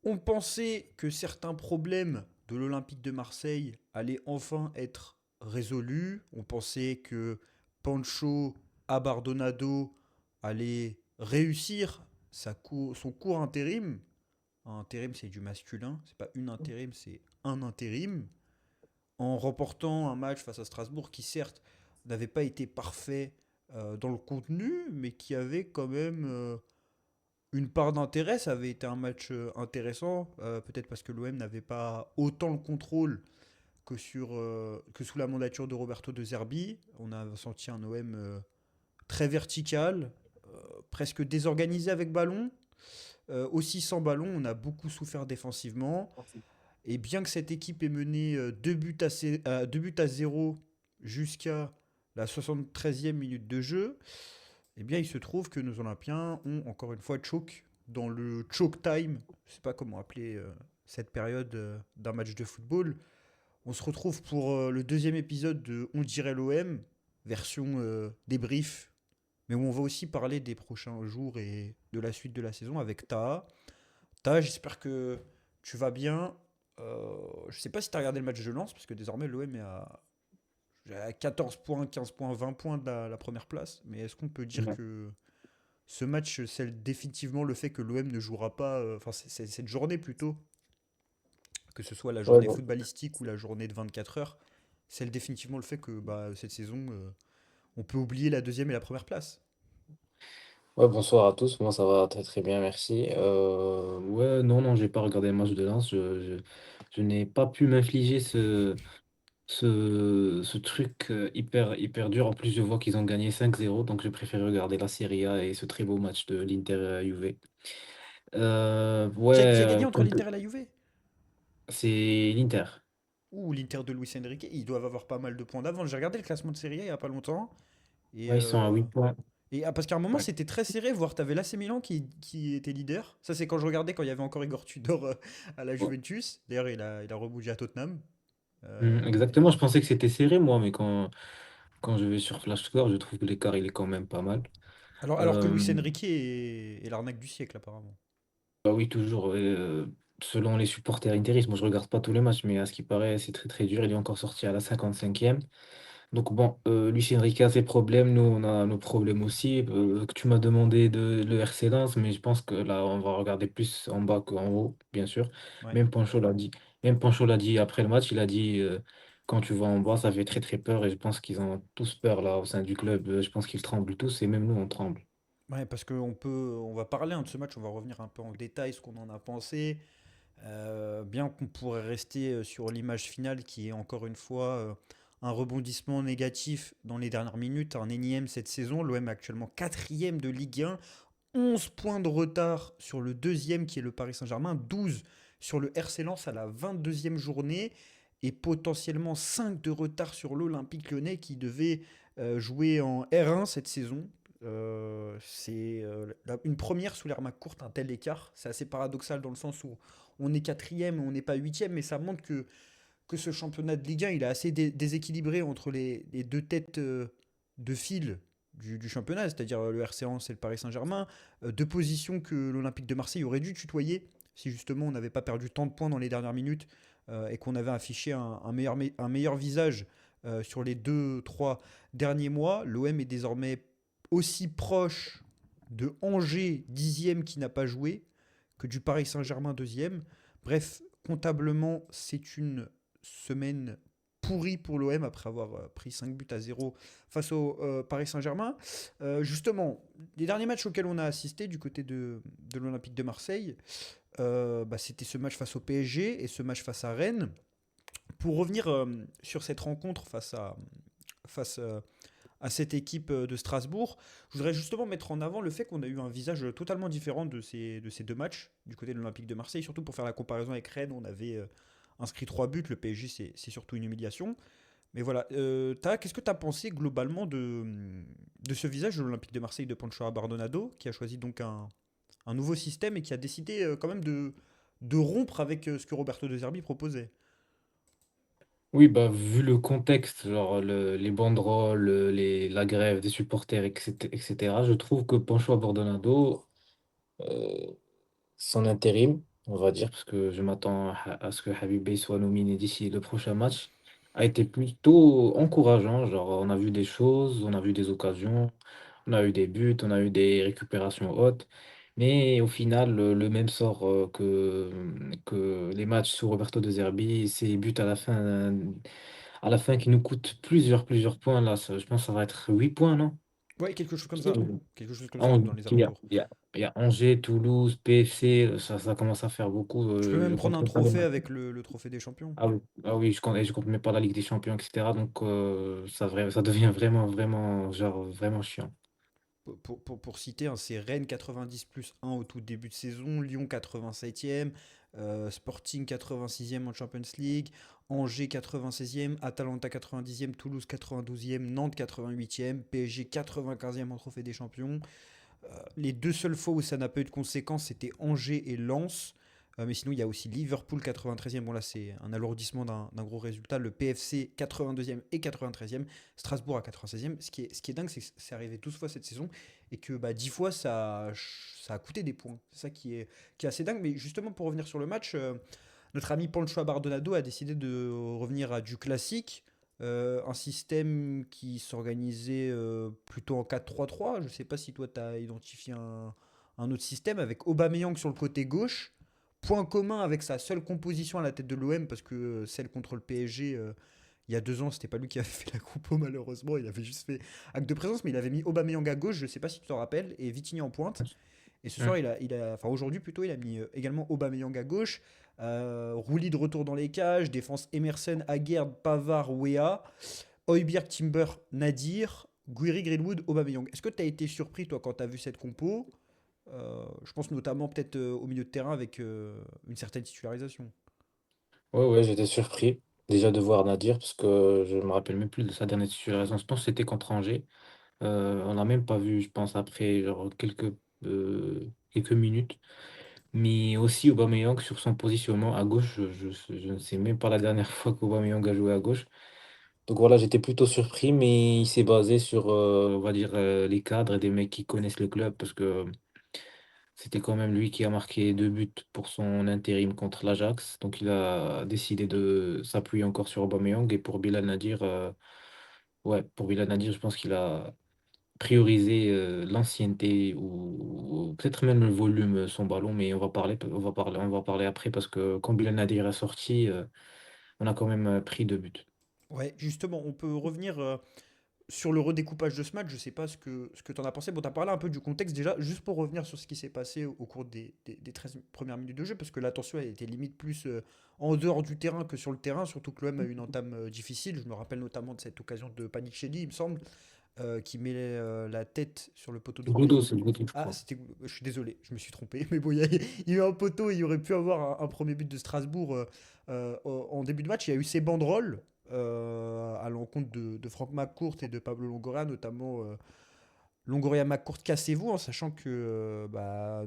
On pensait que certains problèmes de l'Olympique de Marseille allaient enfin être résolus. On pensait que Pancho Abardonado allait réussir son court intérim. Un intérim, c'est du masculin. C'est pas une intérim, c'est un intérim. En remportant un match face à Strasbourg qui, certes, n'avait pas été parfait dans le contenu, mais qui avait quand même une part d'intérêt. Ça avait été un match intéressant, peut-être parce que l'OM n'avait pas autant le contrôle que sous la mandature de Roberto De Zerbi. On a senti un OM très vertical, presque désorganisé avec ballon. Aussi sans ballon, on a beaucoup souffert défensivement. Et bien que cette équipe ait mené 2 buts à 0 jusqu'à la 73e minute de jeu, eh bien, il se trouve que nos Olympiens ont encore une fois choke dans le choke time. Je ne sais pas comment appeler cette période d'un match de football. On se retrouve pour le deuxième épisode de On dirait l'OM, version débrief, mais où on va aussi parler des prochains jours et de la suite de la saison avec Taha. Taha, j'espère que tu vas bien. Je ne sais pas si tu as regardé le match de Lens, parce que désormais l'OM est à 14 points, 15 points, 20 points de la première place. Mais est-ce qu'on peut dire Ouais. que ce match scelle définitivement le fait que l'OM ne jouera pas, enfin cette journée plutôt, que ce soit la Ouais, journée bon. footballistique ou la journée de 24 heures, scelle définitivement le fait que bah, cette saison, on peut oublier la deuxième et la première place. Ouais, bonsoir à tous. Moi, ça va très très bien, merci. Ouais, non, non, j'ai pas regardé le match de Lens. Je n'ai pas pu m'infliger ce truc hyper, hyper dur. En plus, je vois qu'ils ont gagné 5-0, donc j'ai préféré regarder la Serie A et ce très beau match de l'Inter Juve. Ouais, Qui a gagné entre l'Inter et la Juve? c'est l'Inter. Ou l'Inter de Luis Enrique, ils doivent avoir pas mal de points d'avance. J'ai regardé le classement de Serie A il y a pas longtemps. Et, Ouais, ils sont à 8 points. parce qu'à un moment, Ouais. c'était très serré, voire t'avais l'AC Milan qui était leader. Ça, c'est quand je regardais, quand il y avait encore Igor Tudor à la Juventus. D'ailleurs, il a rebougé à Tottenham. Exactement, je pensais que c'était serré, moi, mais quand je vais sur Flash Score, je trouve que l'écart, il est quand même pas mal. Alors que Euh, Luis Enrique est l'arnaque du siècle, apparemment. Bah oui, toujours. Selon les supporters interistes, moi je regarde pas tous les matchs, mais à ce qui paraît, c'est très très dur. Il est encore sorti à la 55e. Donc bon, Luis Enrique a ses problèmes, nous on a nos problèmes aussi. Que tu m'as demandé de le RC Lens, mais je pense que là on va regarder plus en bas qu'en haut, bien sûr. Ouais. Même Pancho l'a dit. Même Pancho l'a dit après le match, il a dit quand tu vas en bas, ça fait très très peur et je pense qu'ils ont tous peur là au sein du club. Je pense qu'ils tremblent tous et même nous on tremble. Ouais, parce on va parler de ce match, on va revenir un peu en détail, ce qu'on en a pensé. Bien qu'on pourrait rester sur l'image finale qui est encore une fois un rebondissement négatif dans les dernières minutes, un énième cette saison. L'OM est actuellement quatrième de Ligue 1, 11 points de retard sur le deuxième qui est le Paris Saint-Germain, 12 sur le RC Lens à la 22e journée et potentiellement 5 de retard sur l'Olympique Lyonnais qui devait jouer en R1 cette saison. C'est une première sous l'ère McCourt, un tel écart. C'est assez paradoxal dans le sens où on est quatrième, on n'est pas huitième, mais ça montre que ce championnat de Ligue 1, il est assez déséquilibré entre les deux têtes de file du championnat, c'est-à-dire le RC Lens et le Paris Saint-Germain, deux positions que l'Olympique de Marseille aurait dû tutoyer si justement on n'avait pas perdu tant de points dans les dernières minutes et qu'on avait affiché un meilleur visage sur les deux, trois derniers mois. L'OM est désormais aussi proche de Angers, dixième qui n'a pas joué, que du Paris Saint-Germain, deuxième. Bref, comptablement, c'est une semaine pourrie pour l'OM après avoir pris 5 buts à 0 face au Paris Saint-Germain. Justement, les derniers matchs auxquels on a assisté du côté de l'Olympique de Marseille, bah, c'était ce match face au PSG et ce match face à Rennes. Pour revenir sur cette rencontre face à cette équipe de Strasbourg, je voudrais justement mettre en avant le fait qu'on a eu un visage totalement différent de ces deux matchs du côté de l'Olympique de Marseille, surtout pour faire la comparaison avec Rennes, on avait inscrit 3 buts, le PSG c'est surtout une humiliation. Mais voilà, qu'est-ce que tu as pensé globalement de ce visage de l'Olympique de Marseille de Pancho Abardonado, qui a choisi donc un nouveau système et qui a décidé quand même de rompre avec ce que Roberto De Zerbi proposait. Oui, bah, vu le contexte, genre les banderoles, la grève des supporters, etc., je trouve que Pancho Bordonado, son intérim. on va dire, parce que je m'attends à ce que Habib Beye soit nominé d'ici le prochain match, a été plutôt encourageant. Genre, on a vu des choses, on a vu des occasions, on a eu des buts, on a eu des récupérations hautes. Mais au final, le même sort que les matchs sous Roberto De Zerbi, ces buts à la fin qui nous coûtent plusieurs points. Là, je pense que ça va être 8 points, non? Ouais, quelque chose comme C'est- ça. Quelque chose comme ça, En- dans les il y a, alentours. il y a- il y a Angers, Toulouse, PFC, ça commence à faire beaucoup. Tu peux Je même prendre compte un même pas les trophée matchs. avec le trophée des champions. Ah oui, je compte même pas la Ligue des Champions, etc. Donc ça devient vraiment, genre, vraiment chiant. Pour citer, hein, c'est Rennes 90 plus 1 au tout début de saison, Lyon 87e, Sporting 86e en Champions League, Angers 96e, Atalanta 90e, Toulouse 92e, Nantes 88e, PSG 95e en Trophée des Champions. Les deux seules fois où ça n'a pas eu de conséquences, c'était Angers et Lens. Mais sinon, il y a aussi Liverpool 93e. Bon, là, c'est un alourdissement d'un gros résultat. Le PFC 82e et 93e. Strasbourg à 96e. Ce qui est dingue, c'est que c'est arrivé 12 fois cette saison et que 10 fois, ça a coûté des points. C'est ça qui est assez dingue. Mais justement, pour revenir sur le match, notre ami Pancho Bardonado a décidé de revenir à du classique. Un système qui s'organisait plutôt en 4-3-3. Je ne sais pas si toi tu as identifié un autre système avec Aubameyang sur le côté gauche. Point commun avec sa seule composition à la tête de l'OM parce que celle contre le PSG il y a 2 ans, c'était pas lui qui avait fait la compo malheureusement. Il avait juste fait acte de présence, mais il avait mis Aubameyang à gauche. Je ne sais pas si tu t'en rappelles et Vitinha en pointe. Et ce soir, Hum. enfin aujourd'hui plutôt, il a mis également Aubameyang à gauche, Rouli de retour dans les cages, défense Emerson, Aguerd, Pavard, Wea, Højbjerg, Timber, Nadir, Guiri, Greenwood, Aubameyang. Est-ce que tu as été surpris toi quand tu as vu cette compo? Je pense notamment peut-être au milieu de terrain avec une certaine titularisation. Ouais, ouais, j'étais surpris déjà de voir Nadir parce que je me rappelle même plus de sa dernière titularisation. Je pense que c'était contre Angers. On l'a même pas vu, je pense, après genre, quelques minutes. Mais aussi Aubameyang sur son positionnement à gauche, je ne sais même pas la dernière fois qu'Aubameyang a joué à gauche. Donc voilà, j'étais plutôt surpris, mais il s'est basé sur, on va dire, les cadres et des mecs qui connaissent le club parce que c'était quand même lui qui a marqué 2 buts pour son intérim contre l'Ajax. Donc il a décidé de s'appuyer encore sur Aubameyang et pour Bilal Nadir, pour Bilal Nadir, je pense qu'il a prioriser l'ancienneté ou peut-être même le volume son ballon, mais on va parler après parce que quand Bilal Nadir est sorti, on a quand même pris 2 buts. Ouais, justement, on peut revenir sur le redécoupage de ce match. Je sais pas ce que tu en as pensé. Bon, tu as parlé un peu du contexte déjà, juste pour revenir sur ce qui s'est passé au cours des 13 premières minutes de jeu, parce que l'attention elle était limite plus en dehors du terrain que sur le terrain, surtout que l'OM a eu une entame difficile. Je me rappelle notamment de cette occasion de Panic Shelly, il me semble, qui met la tête sur le poteau d'Orient. Goudo, c'est le Goudo, je Ah, crois. c'était. Je suis désolé, je me suis trompé. Mais bon, il y a eu un poteau et il y aurait pu avoir un premier but de Strasbourg en début de match. Il y a eu ces banderoles à l'encontre de Franck McCourt et de Pablo Longoria, notamment Longoria-McCourt, cassez-vous, en sachant que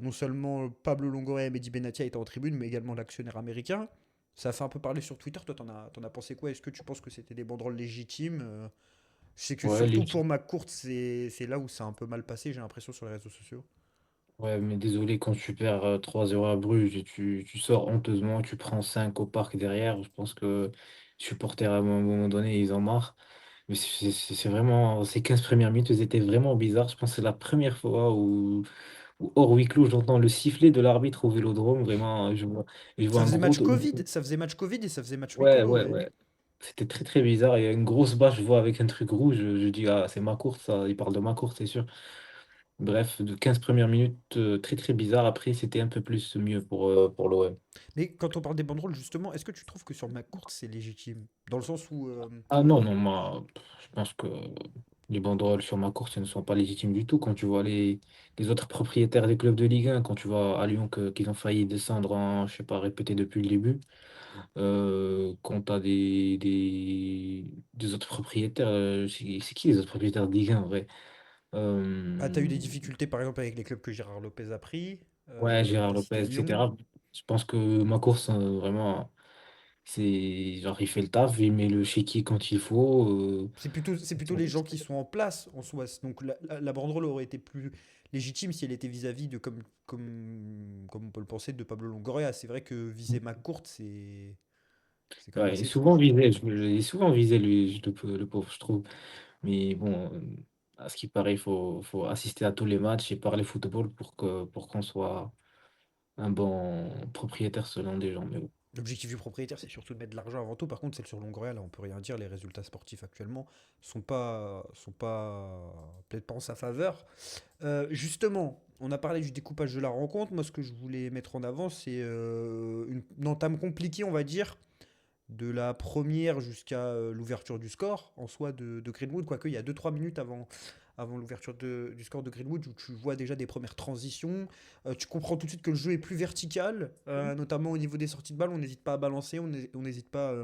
non seulement Pablo Longoria et Mehdi Benatia étaient en tribune, mais également l'actionnaire américain. Ça a fait un peu parler sur Twitter. Toi, t'en as pensé quoi? Est-ce que tu penses que c'était des banderoles légitimes? Je sais que Ouais, surtout pour McCourt, c'est là où c'est un peu mal passé, j'ai l'impression, sur les réseaux sociaux. ouais, mais désolé, quand tu perds 3-0 à Bruges et tu sors honteusement, tu prends 5 au parc derrière, je pense que les supporters à un moment donné, ils en marrent. Mais c'est vraiment, ces 15 premières minutes, elles étaient vraiment bizarres. Je pense que c'est la première fois où hors huis clos, j'entends le sifflet de l'arbitre au Vélodrome. Vraiment, je vois Ça un faisait gros. match Covid, ça faisait match Covid et ça faisait match huis Ouais, clos, ouais, ouais. ouais. C'était très bizarre. Il y a une grosse bâche, je vois avec un truc rouge. Je dis, ah, c'est ma course, ça. Il parle de ma course, c'est sûr. Bref, de 15 premières minutes, très bizarre. Après, c'était un peu plus mieux pour l'OM. Mais quand on parle des banderoles, justement, est-ce que tu trouves que sur McCourt, c'est légitime? Dans le sens où Ah non, non, moi, je pense que les banderoles sur ma course elles ne sont pas légitimes du tout. Quand tu vois les autres propriétaires des clubs de Ligue 1, quand tu vois à Lyon qu'ils ont failli descendre en, je sais pas, répété depuis le début, quand tu as des autres propriétaires, c'est qui les autres propriétaires de Ligue 1 en vrai? tu as eu Euh, des difficultés, par exemple, avec les clubs que Gérard Lopez a pris. ouais, Tu Gérard as Lopez, cité Lyon. etc. Je pense que ma course, vraiment, c'est genre, il fait le taf, il met le chéquier quand il faut. C'est plutôt les gens qui sont en place en soi. Donc la banderole aurait été plus légitime si elle était vis-à-vis de, comme on peut le penser, de Pablo Longoria. C'est vrai que viser McCourt, c'est quand même Ouais, il est assez souvent étrange. visé, il est souvent visé lui, le pauvre, je trouve. Mais bon, à ce qui paraît, faut assister à tous les matchs et parler football pour qu'on soit un bon propriétaire selon des gens. Mais bon. L'objectif du propriétaire, c'est surtout de mettre de l'argent avant tout. Par contre, celle sur Longoria, là, on peut rien dire. Les résultats sportifs actuellement sont pas peut-être pas en sa faveur. Justement, on a parlé du découpage de la rencontre. Moi, ce que je voulais mettre en avant, c'est une entame compliquée, on va dire, de la première jusqu'à l'ouverture du score en soi de Greenwood. Quoique, il y a 2 3 minutes avant l'ouverture du score de Greenwood où tu vois déjà des premières transitions. Tu comprends tout de suite que le jeu est plus vertical, notamment au niveau des sorties de balle. On n'hésite pas à balancer, on n'hésite pas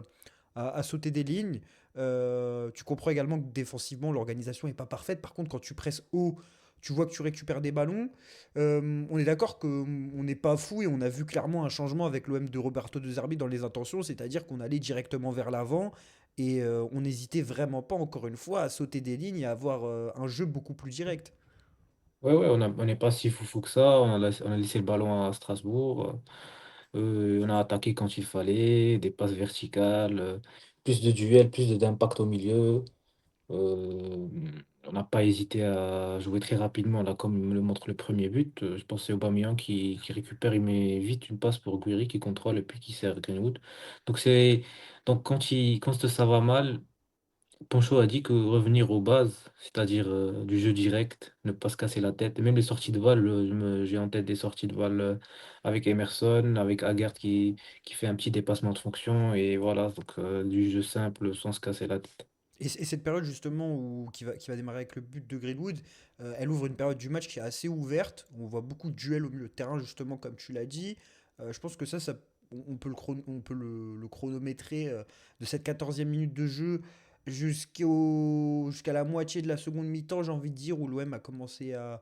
à sauter des lignes. Tu comprends également que défensivement, l'organisation n'est pas parfaite. Par contre, quand tu presses haut, tu vois que tu récupères des ballons. On est d'accord qu'on n'est pas fou et on a vu clairement un changement avec l'OM de Roberto De Zerbi dans les intentions, c'est-à-dire qu'on allait directement vers l'avant et on n'hésitait vraiment pas, encore une fois, à sauter des lignes et à avoir un jeu beaucoup plus direct. Ouais, ouais, on n'est pas si foufou que ça. On a laissé le ballon à Strasbourg. On a attaqué quand il fallait, des passes verticales, plus de duels, d'impact au milieu. Euh, on n'a pas hésité à jouer très rapidement, là, comme le montre le premier but. Je pense que c'est Aubameyang qui récupère, il met vite une passe pour Guiri qui contrôle et puis qui sert Greenwood. Donc, quand ça va mal, Poncho a dit que revenir aux bases, c'est-à-dire du jeu direct, ne pas se casser la tête, et même les sorties de balle, j'ai en tête des sorties de balle avec Emerson, avec Haggard qui fait un petit dépassement de fonction, et voilà, donc du jeu simple sans se casser la tête. Et cette période justement qui va démarrer avec le but de Greenwood, elle ouvre une période du match qui est assez ouverte. On voit beaucoup de duels au milieu de terrain justement comme tu l'as dit. Je pense que on peut le chronométrer de cette 14e minute de jeu jusqu'à la moitié de la seconde mi-temps, j'ai envie de dire, où l'OM a commencé à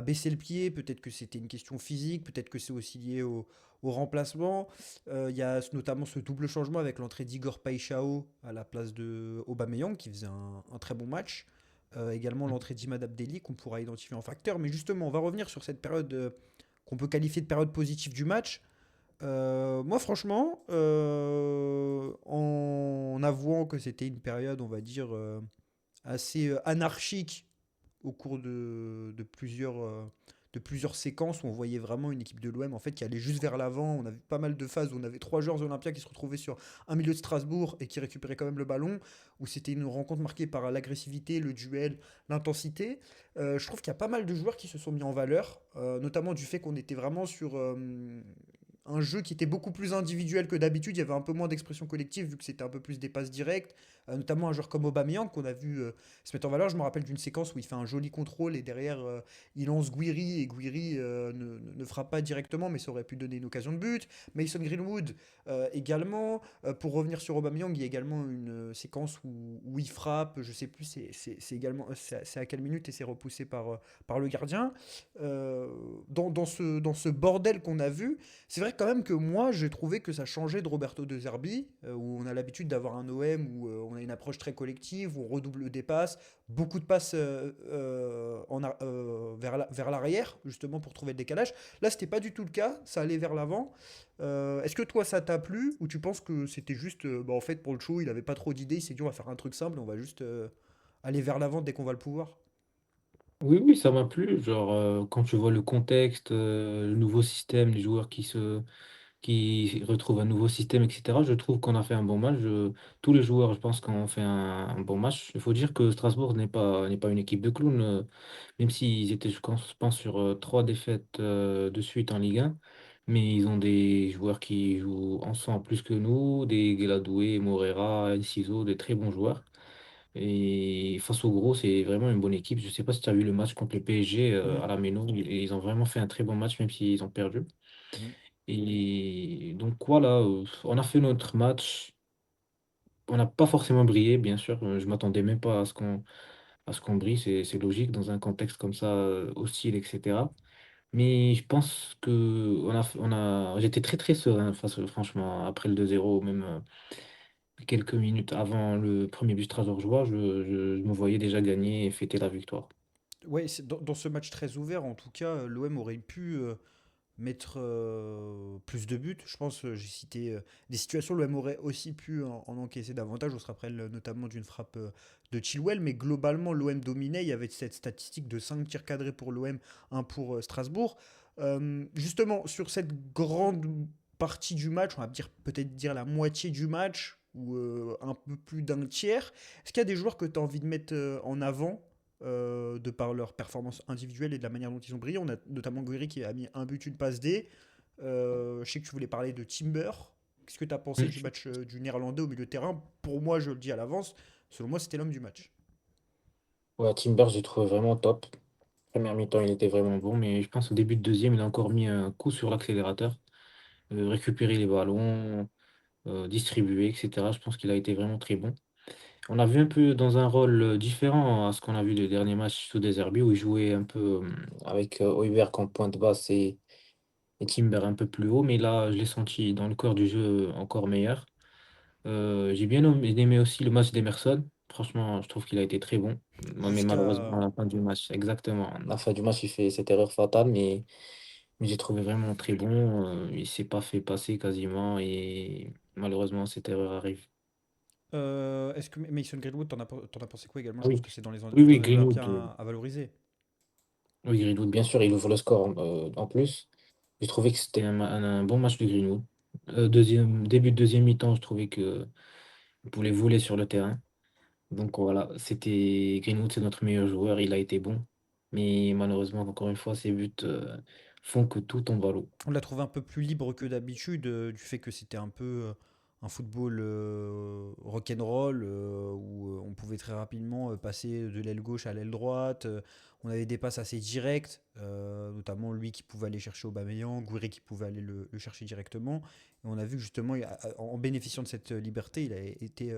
baisser le pied. Peut-être que c'était une question physique, peut-être que c'est aussi lié au remplacement. Il y a notamment ce double changement avec l'entrée d'Igor Paixão à la place de Aubameyang qui faisait un très bon match. Également l'entrée d'Imad Abdelli qu'on pourra identifier en facteur. Mais justement, on va revenir sur cette période qu'on peut qualifier de période positive du match. Moi, franchement, en avouant que c'était une période, on va dire, assez anarchique au cours de plusieurs séquences où on voyait vraiment une équipe de l'OM en fait qui allait juste vers l'avant. On a vu pas mal de phases où on avait trois joueurs olympiens qui se retrouvaient sur un milieu de Strasbourg et qui récupéraient quand même le ballon, où c'était une rencontre marquée par l'agressivité, le duel, l'intensité. Je trouve qu'il y a pas mal de joueurs qui se sont mis en valeur, notamment du fait qu'on était vraiment sur un jeu qui était beaucoup plus individuel que d'habitude. Il y avait un peu moins d'expression collective vu que c'était un peu plus des passes directes. Notamment un joueur comme Aubameyang qu'on a vu se mettre en valeur. Je me rappelle d'une séquence où il fait un joli contrôle et derrière il lance Guiri et Guiri ne frappe pas directement mais ça aurait pu donner une occasion de but. Mason Greenwood également. Pour revenir sur Aubameyang, il y a également une séquence où il frappe. Je sais plus c'est également c'est à quelle minute et c'est repoussé par le gardien. Euh, dans ce bordel qu'on a vu, c'est vrai quand même que moi, j'ai trouvé que ça changeait de Roberto De Zerbi, où on a l'habitude d'avoir un OM où on a une approche très collective, où on redouble des passes, beaucoup de passes vers l'arrière, justement pour trouver le décalage. Là, c'était pas du tout le cas, ça allait vers l'avant. Est-ce que toi, ça t'a plu, ou tu penses que c'était juste, bah, en fait, pour le show, il avait pas trop d'idées, il s'est dit on va faire un truc simple, on va juste aller vers l'avant dès qu'on va le pouvoir. Oui, oui, ça m'a plu. Genre, quand tu vois le contexte, le nouveau système, les joueurs qui retrouvent un nouveau système, etc., je trouve qu'on a fait un bon match. Tous les joueurs, je pense qu'on ont fait un bon match. Il faut dire que Strasbourg n'est pas une équipe de clowns, même s'ils étaient, je pense, sur trois défaites de suite en Ligue 1. Mais ils ont des joueurs qui jouent ensemble plus que nous, des Gueladoué, Morera, Enciso, des très bons joueurs. Et face au gros, c'est vraiment une bonne équipe. Je ne sais pas si tu as vu le match contre le PSG Mm, à la Méno. Ils ont vraiment fait un très bon match, même s'ils ont perdu. mm. Et donc voilà, on a fait notre match. On n'a pas forcément brillé, bien sûr. Je m'attendais même pas à ce qu'on brille. C'est logique dans un contexte comme ça, hostile, etc. Mais je pense que j'étais très très serein franchement, après le 2-0, même quelques minutes avant le premier but strasbourgeois, je me voyais déjà gagner et fêter la victoire. Ouais, dans ce match très ouvert, en tout cas, l'OM aurait pu mettre plus de buts. Je pense, j'ai cité des situations où l'OM aurait aussi pu en encaisser davantage. On se rappelle notamment d'une frappe de Chilwell, mais globalement, l'OM dominait. Il y avait cette statistique de 5 tirs cadrés pour l'OM, un pour Strasbourg. Justement, sur cette grande partie du match, on va dire peut-être dire la moitié du match, ou un peu plus d'un tiers, est-ce qu'il y a des joueurs que tu as envie de mettre en avant de par leur performance individuelle et de la manière dont ils ont brillé? On a notamment Guiri qui a mis un but, une passe D. Je sais que tu voulais parler de Timber. Qu'est-ce que tu as pensé du Mm. match du Néerlandais au milieu de terrain? Pour moi, je le dis à l'avance, selon moi, c'était l'homme du match. Ouais, Timber, j'ai trouvé vraiment top. Première mi-temps, il était vraiment bon, mais je pense au début de deuxième, il a encore mis un coup sur l'accélérateur, récupérer les ballons, distribuer, etc. Je pense qu'il a été vraiment très bon. On l'a vu un peu dans un rôle différent à ce qu'on a vu les derniers matchs sous des Derby où il jouait un peu avec Højbjerg en pointe basse et Timber un peu plus haut, mais là, je l'ai senti dans le corps du jeu encore meilleur. J'ai bien aimé aussi le match d'Emerson. Franchement, je trouve qu'il a été très bon. Mais malheureusement, à Jusqu'à. la fin du match, exactement. À la fin du match, il fait cette erreur fatale, mais j'ai trouvé vraiment très bon. Il s'est pas fait passer quasiment et malheureusement, cette erreur arrive. Est-ce que Mason Greenwood, t'en as pensé quoi également? Ah Je pense oui, que c'est oui, dans oui, les Greenwood. Olympiens à valoriser. Oui, Greenwood, bien sûr, il ouvre le score en plus. J'ai trouvé que c'était un bon match de Greenwood. Début de deuxième mi-temps, je trouvais que il pouvait voler sur le terrain. Donc voilà, c'était Greenwood, c'est notre meilleur joueur, il a été bon. Mais malheureusement, encore une fois, ses buts font que tout tombe à l'eau. On l'a trouvé un peu plus libre que d'habitude, du fait que c'était un peu un football rock'n'roll, où on pouvait très rapidement passer de l'aile gauche à l'aile droite. On avait des passes assez directes, notamment lui qui pouvait aller chercher Aubameyang, Gouiri qui pouvait aller le chercher directement. Et on a vu que justement, en bénéficiant de cette liberté, il a été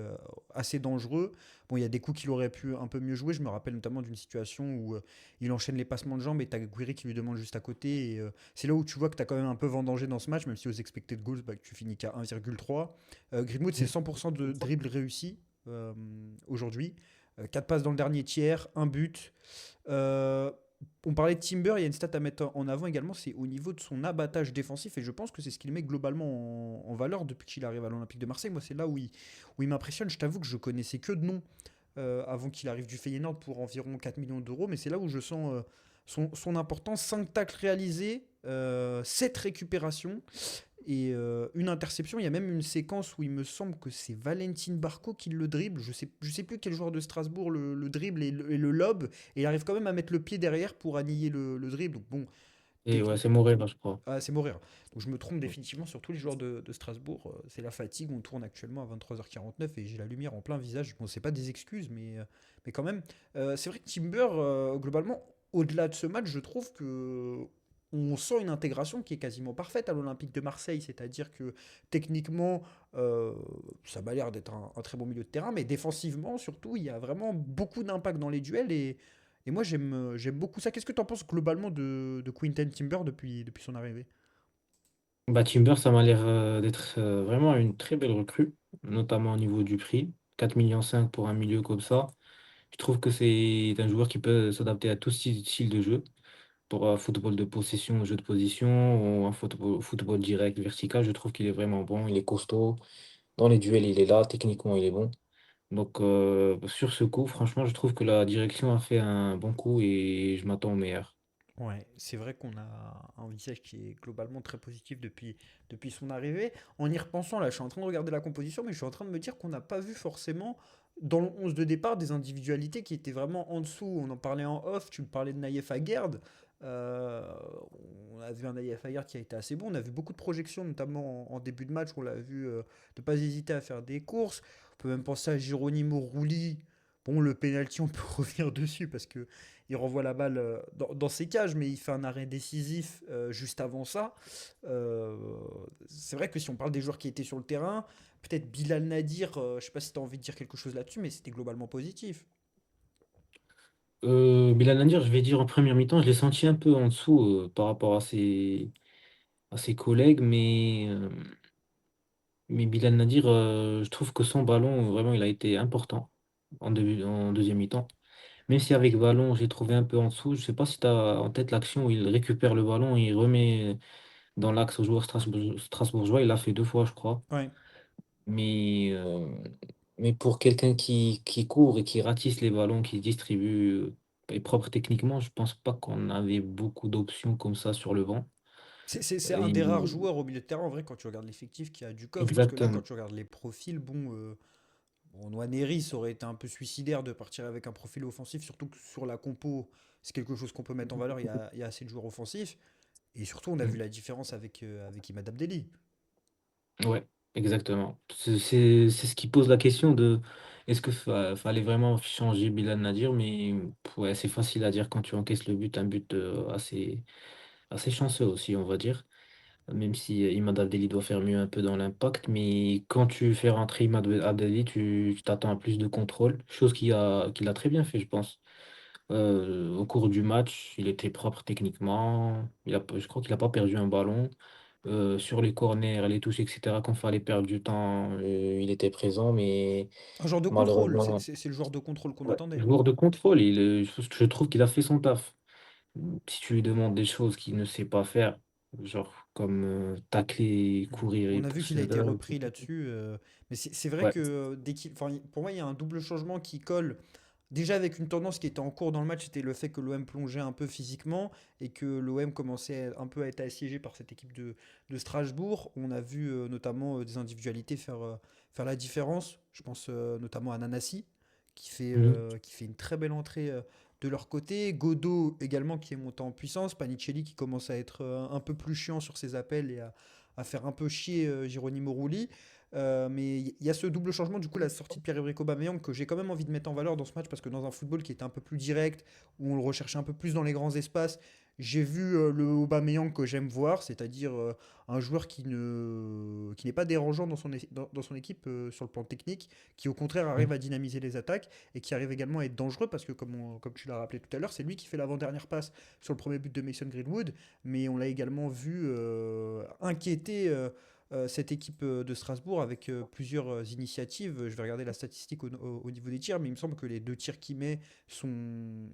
assez dangereux. Bon, il y a des coups qu'il aurait pu un peu mieux jouer. Je me rappelle notamment d'une situation où il enchaîne les passements de jambes et t'as Gouiri qui lui demande juste à côté. Et, c'est là où tu vois que tu as quand même un peu vendangé dans ce match, même si aux expected goals, bah, tu finis qu'à 1,3. Greenwood, c'est 100% de dribble réussi aujourd'hui. 4 passes dans le dernier tiers, un but. Euh, on parlait de Timber, il y a une stat à mettre en avant également, c'est au niveau de son abattage défensif, et je pense que c'est ce qu'il met globalement en valeur depuis qu'il arrive à l'Olympique de Marseille. Moi, c'est là où il m'impressionne. Je t'avoue que je connaissais que de nom avant qu'il arrive du Feyenoord pour environ 4 millions d'euros. Mais c'est là où je sens son importance. 5 tacles réalisés, 7 récupérations et une interception. Il y a même une séquence où il me semble que c'est Valentin Barco qui le dribble. Je sais plus quel joueur de Strasbourg le dribble et le lobe. Et il arrive quand même à mettre le pied derrière pour annihiler le dribble. Donc bon, Et ouais, technique. c'est Morel, je crois. Ah, c'est mourir. Donc je me trompe définitivement sur tous les joueurs de Strasbourg. C'est la fatigue. On tourne actuellement à 23h49 et j'ai la lumière en plein visage. Bon, c'est pas des excuses, mais quand même. C'est vrai que Timber, globalement, au-delà de ce match, je trouve que on sent une intégration qui est quasiment parfaite à l'Olympique de Marseille. C'est-à-dire que techniquement, euh, ça m'a l'air d'être un très bon milieu de terrain, mais défensivement, surtout, il y a vraiment beaucoup d'impact dans les duels et moi, j'aime beaucoup ça. Qu'est-ce que tu en penses globalement de Quinten Timber depuis son arrivée? Bah, Timber, ça m'a l'air d'être vraiment une très belle recrue, notamment au niveau du prix. 4,5 millions pour un milieu comme ça. Je trouve que c'est un joueur qui peut s'adapter à tout style de jeu. Pour un football de possession, jeu de position, ou un football direct, vertical, je trouve qu'il est vraiment bon. Il est costaud. Dans les duels, il est là. Techniquement, il est bon. Donc, sur ce coup, franchement, je trouve que la direction a fait un bon coup et je m'attends au meilleur. Ouais, c'est vrai qu'on a un visage qui est globalement très positif depuis son arrivée. En y repensant, là, je suis en train de regarder la composition, mais je suis en train de me dire qu'on n'a pas vu forcément dans le 11 de départ des individualités qui étaient vraiment en dessous. On en parlait en off, tu me parlais de Naïef Aguerd. Euh, on a vu un Naïef Aguerd qui a été assez bon. On a vu beaucoup de projections, notamment en début de match. On l'a vu ne pas hésiter à faire des courses. On peut même penser à Geronimo Rulli. Bon, le penalty, on peut revenir dessus parce que il renvoie la balle dans ses cages, mais il fait un arrêt décisif juste avant ça. Euh, c'est vrai que si on parle des joueurs qui étaient sur le terrain, peut-être Bilal Nadir, je sais pas si tu as envie de dire quelque chose là-dessus, mais c'était globalement positif. Bilal Nandir, je vais dire en première mi-temps, je l'ai senti un peu en dessous par rapport à ses collègues, mais Bilal Nadir, je trouve que son ballon, vraiment, il a été important en deuxième mi-temps. même si avec ballon, j'ai trouvé un peu en dessous. Je sais pas si tu as en tête l'action où il récupère le ballon et il remet dans l'axe au joueur strasbourgeois. Il l'a fait deux fois, je crois. Ouais. Mais, euh, mais pour quelqu'un qui court et qui ratisse les ballons, qui distribue est propre techniquement, je pense pas qu'on avait beaucoup d'options comme ça sur le banc. C'est un des rares Et- joueurs au milieu de terrain, en vrai, quand tu regardes l'effectif, qui a du coffre. Parce que là, quand exactement. tu regardes les profils, bon, Nwaneri, aurait été un peu suicidaire de partir avec un profil offensif, surtout que sur la compo, c'est quelque chose qu'on peut mettre en valeur. Il y a assez de joueurs offensifs. Et surtout, on a vu Mm. la différence avec Imad Abdelli. Ouais, exactement. C'est ce qui pose la question de est-ce que fallait vraiment changer Bilal Nadir, mais ouais, c'est facile à dire quand tu encaisses le but, un but assez chanceux aussi, on va dire. Même si Imad Abdelli doit faire mieux un peu dans l'impact, mais quand tu fais rentrer Imad Abdelli, tu t'attends à plus de contrôle, chose qu'il a très bien fait, je pense. Au cours du match, il était propre techniquement, je crois qu'il n'a pas perdu un ballon. Sur les corners, les touches, etc., quand il fallait perdre du temps, il était présent, mais Un genre de contrôle, malheureusement, c'est le joueur de contrôle qu'on ouais, attendait. joueur de contrôle, je trouve qu'il a fait son taf. Si tu lui demandes des choses qu'il ne sait pas faire, genre comme tacler, courir et On a vu pousser, qu'il a été repris là-dessus. Mais c'est vrai ouais. que enfin, pour moi, il y a un double changement qui colle. Déjà avec une tendance qui était en cours dans le match, c'était le fait que l'OM plongeait un peu physiquement et que l'OM commençait un peu à être assiégé par cette équipe de Strasbourg. On a vu notamment des individualités faire la différence. Je pense notamment à Nanassi Mhm. qui fait une très belle entrée de leur côté. Godot également qui est monté en puissance. Panicelli qui commence à être un peu plus chiant sur ses appels et à faire un peu chier Geronimo Rulli. Mais il y a ce double changement, du coup, la sortie de Pierre-Emerick Aubameyang que j'ai quand même envie de mettre en valeur dans ce match parce que dans un football qui était un peu plus direct, où on le recherchait un peu plus dans les grands espaces, j'ai vu le Aubameyang que j'aime voir, c'est-à-dire un joueur qui n'est pas dérangeant dans son équipe sur le plan technique, qui au contraire arrive à dynamiser les attaques et qui arrive également à être dangereux parce que, comme tu l'as rappelé tout à l'heure, c'est lui qui fait l'avant-dernière passe sur le premier but de Mason Greenwood, mais on l'a également vu inquiéter cette équipe de Strasbourg avec plusieurs initiatives. Je vais regarder la statistique au niveau des tirs, mais il me semble que les deux tirs qu'il met sont,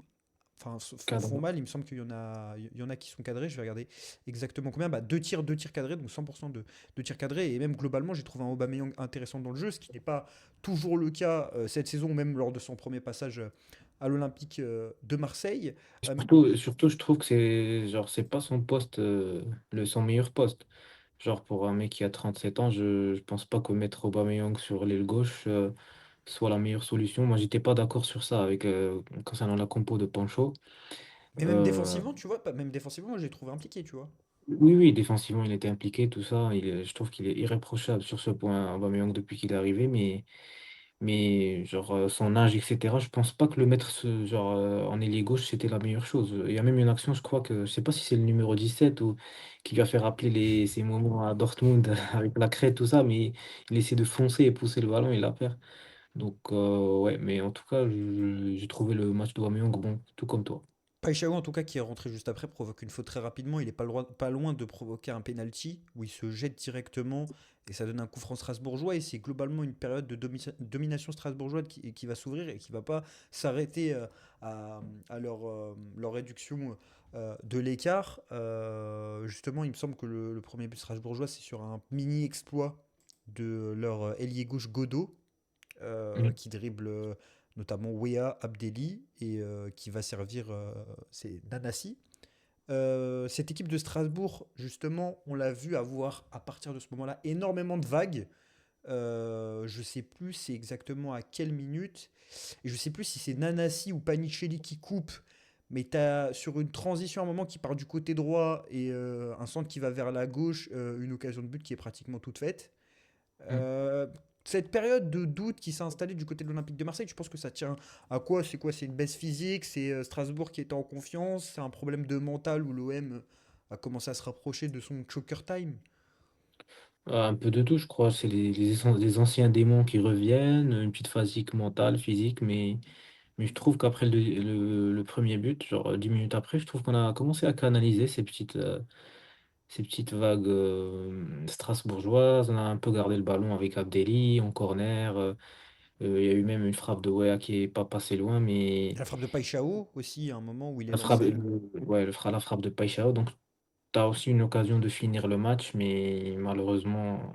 enfin, font Cadre. mal. Il me semble il y en a qui sont cadrés. Je vais regarder exactement combien. Bah, deux tirs cadrés, donc 100% de tirs cadrés. Et même globalement, j'ai trouvé un Aubameyang intéressant dans le jeu, ce qui n'est pas toujours le cas cette saison, même lors de son premier passage à l'Olympique de Marseille. Surtout, je trouve que c'est pas son poste, son meilleur poste. Genre, pour un mec qui a 37 ans, je pense pas que mettre Aubameyang sur l'aile gauche soit la meilleure solution. Moi, j'étais pas d'accord sur ça concernant la compo de Pancho. Mais même Euh, défensivement, tu vois, même défensivement, moi, j'ai trouvé impliqué, tu vois. oui, oui, défensivement, il était impliqué, tout ça. Je trouve qu'il est irréprochable sur ce point, Aubameyang, depuis qu'il est arrivé, mais genre son âge, etc. Je pense pas que le mettre en ailier gauche, c'était la meilleure chose. Il y a même une action, je crois que je sais pas si c'est le numéro 17 ou qui lui a fait rappeler ses moments à Dortmund avec la crête, tout ça, mais il essaie de foncer et pousser le ballon, il la perd. Donc ouais, mais en tout cas, j'ai trouvé le match de Aubameyang bon, tout comme toi. Paixão, en tout cas, qui est rentré juste après, provoque une faute très rapidement. Il est pas loin de provoquer un penalty où il se jette directement et ça donne un coup franc strasbourgeois. Et c'est globalement une période de domination strasbourgeoise qui va s'ouvrir et qui va pas s'arrêter à leur réduction de l'écart. Justement, il me semble que le premier but strasbourgeois, c'est sur un mini exploit de leur ailier gauche Godot Mhm. qui dribble notamment Wea Abdelli et qui va servir c'est Nanassi. Cette équipe de Strasbourg, justement, on l'a vu avoir à partir de ce moment-là énormément de vagues. Je sais plus c'est exactement à quelle minute. Et je sais plus si c'est Nanassi ou Panicelli qui coupe. Mais tu as sur une transition à un moment qui part du côté droit et un centre qui va vers la gauche, une occasion de but qui est pratiquement toute faite. Mhm. Euh, cette période de doute qui s'est installée du côté de l'Olympique de Marseille, tu penses que ça tient à quoi? C'est quoi? C'est une baisse physique? C'est Strasbourg qui est en confiance? C'est un problème de mental où l'OM a commencé à se rapprocher de son choker time? Un peu de tout, je crois. C'est les anciens démons qui reviennent, une petite fatigue mentale, physique, mais je trouve qu'après le premier but, genre 10 minutes après, je trouve qu'on a commencé à canaliser ces petites vagues strasbourgeoises. On a un peu gardé le ballon avec Abdelli en corner. Il y a eu même une frappe de Wea qui est pas passée loin, Et mais la frappe de Paixão aussi, à un moment où il est la frappe, lancé. ouais, la frappe de Paixão. Donc, tu as aussi une occasion de finir le match, mais malheureusement,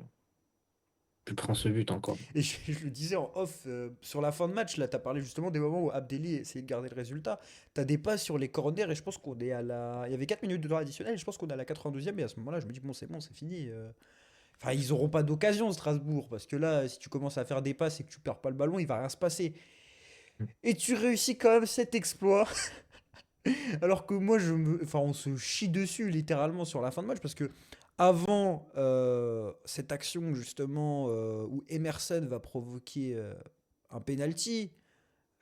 tu prends ce but encore. Et je le disais en off, sur la fin de match, là, tu as parlé justement des moments où Abdelli essayait de garder le résultat. Tu as des passes sur les corners et je pense qu'on est à la. Il y avait 4 minutes de temps additionnel et je pense qu'on est à la 92e. Et à ce moment-là, je me dis, bon, c'est fini. Enfin, ils auront pas d'occasion, Strasbourg, parce que là, si tu commences à faire des passes et que tu perds pas le ballon, il va rien se passer. Et tu réussis quand même cet exploit. Alors que moi, enfin, on se chie dessus littéralement sur la fin de match parce que avant cette action justement où Emerson va provoquer un penalty,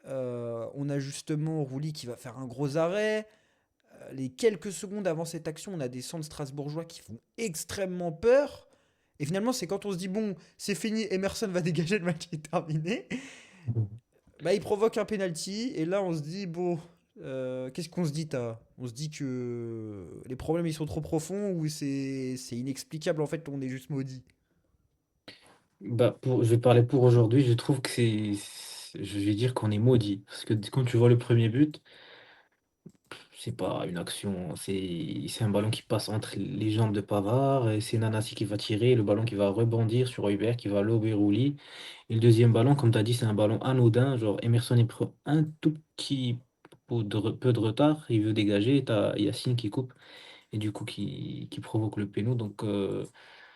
on a justement Rouli qui va faire un gros arrêt. Les quelques secondes avant cette action, on a des centres strasbourgeois qui font extrêmement peur. Et finalement, c'est quand on se dit, bon, c'est fini, Emerson va dégager, le match est terminé. Bah, il provoque un penalty. Et là, on se dit, bon, qu'est-ce qu'on se dit, on se dit que les problèmes, ils sont trop profonds ou c'est inexplicable, en fait, on est juste maudit. Bah, je vais parler pour aujourd'hui. Je trouve que je vais dire qu'on est maudit. Parce que quand tu vois le premier but, c'est pas une action, c'est un ballon qui passe entre les jambes de Pavard, et c'est Nanasi qui va tirer, le ballon qui va rebondir sur Hubert, qui va lober Rouli. Et le deuxième ballon, comme tu as dit, c'est un ballon anodin. Genre, Emerson il prend un tout petit peu de retard, il veut dégager, et t'as Yacine qui coupe, et du coup qui provoque le péno. Donc,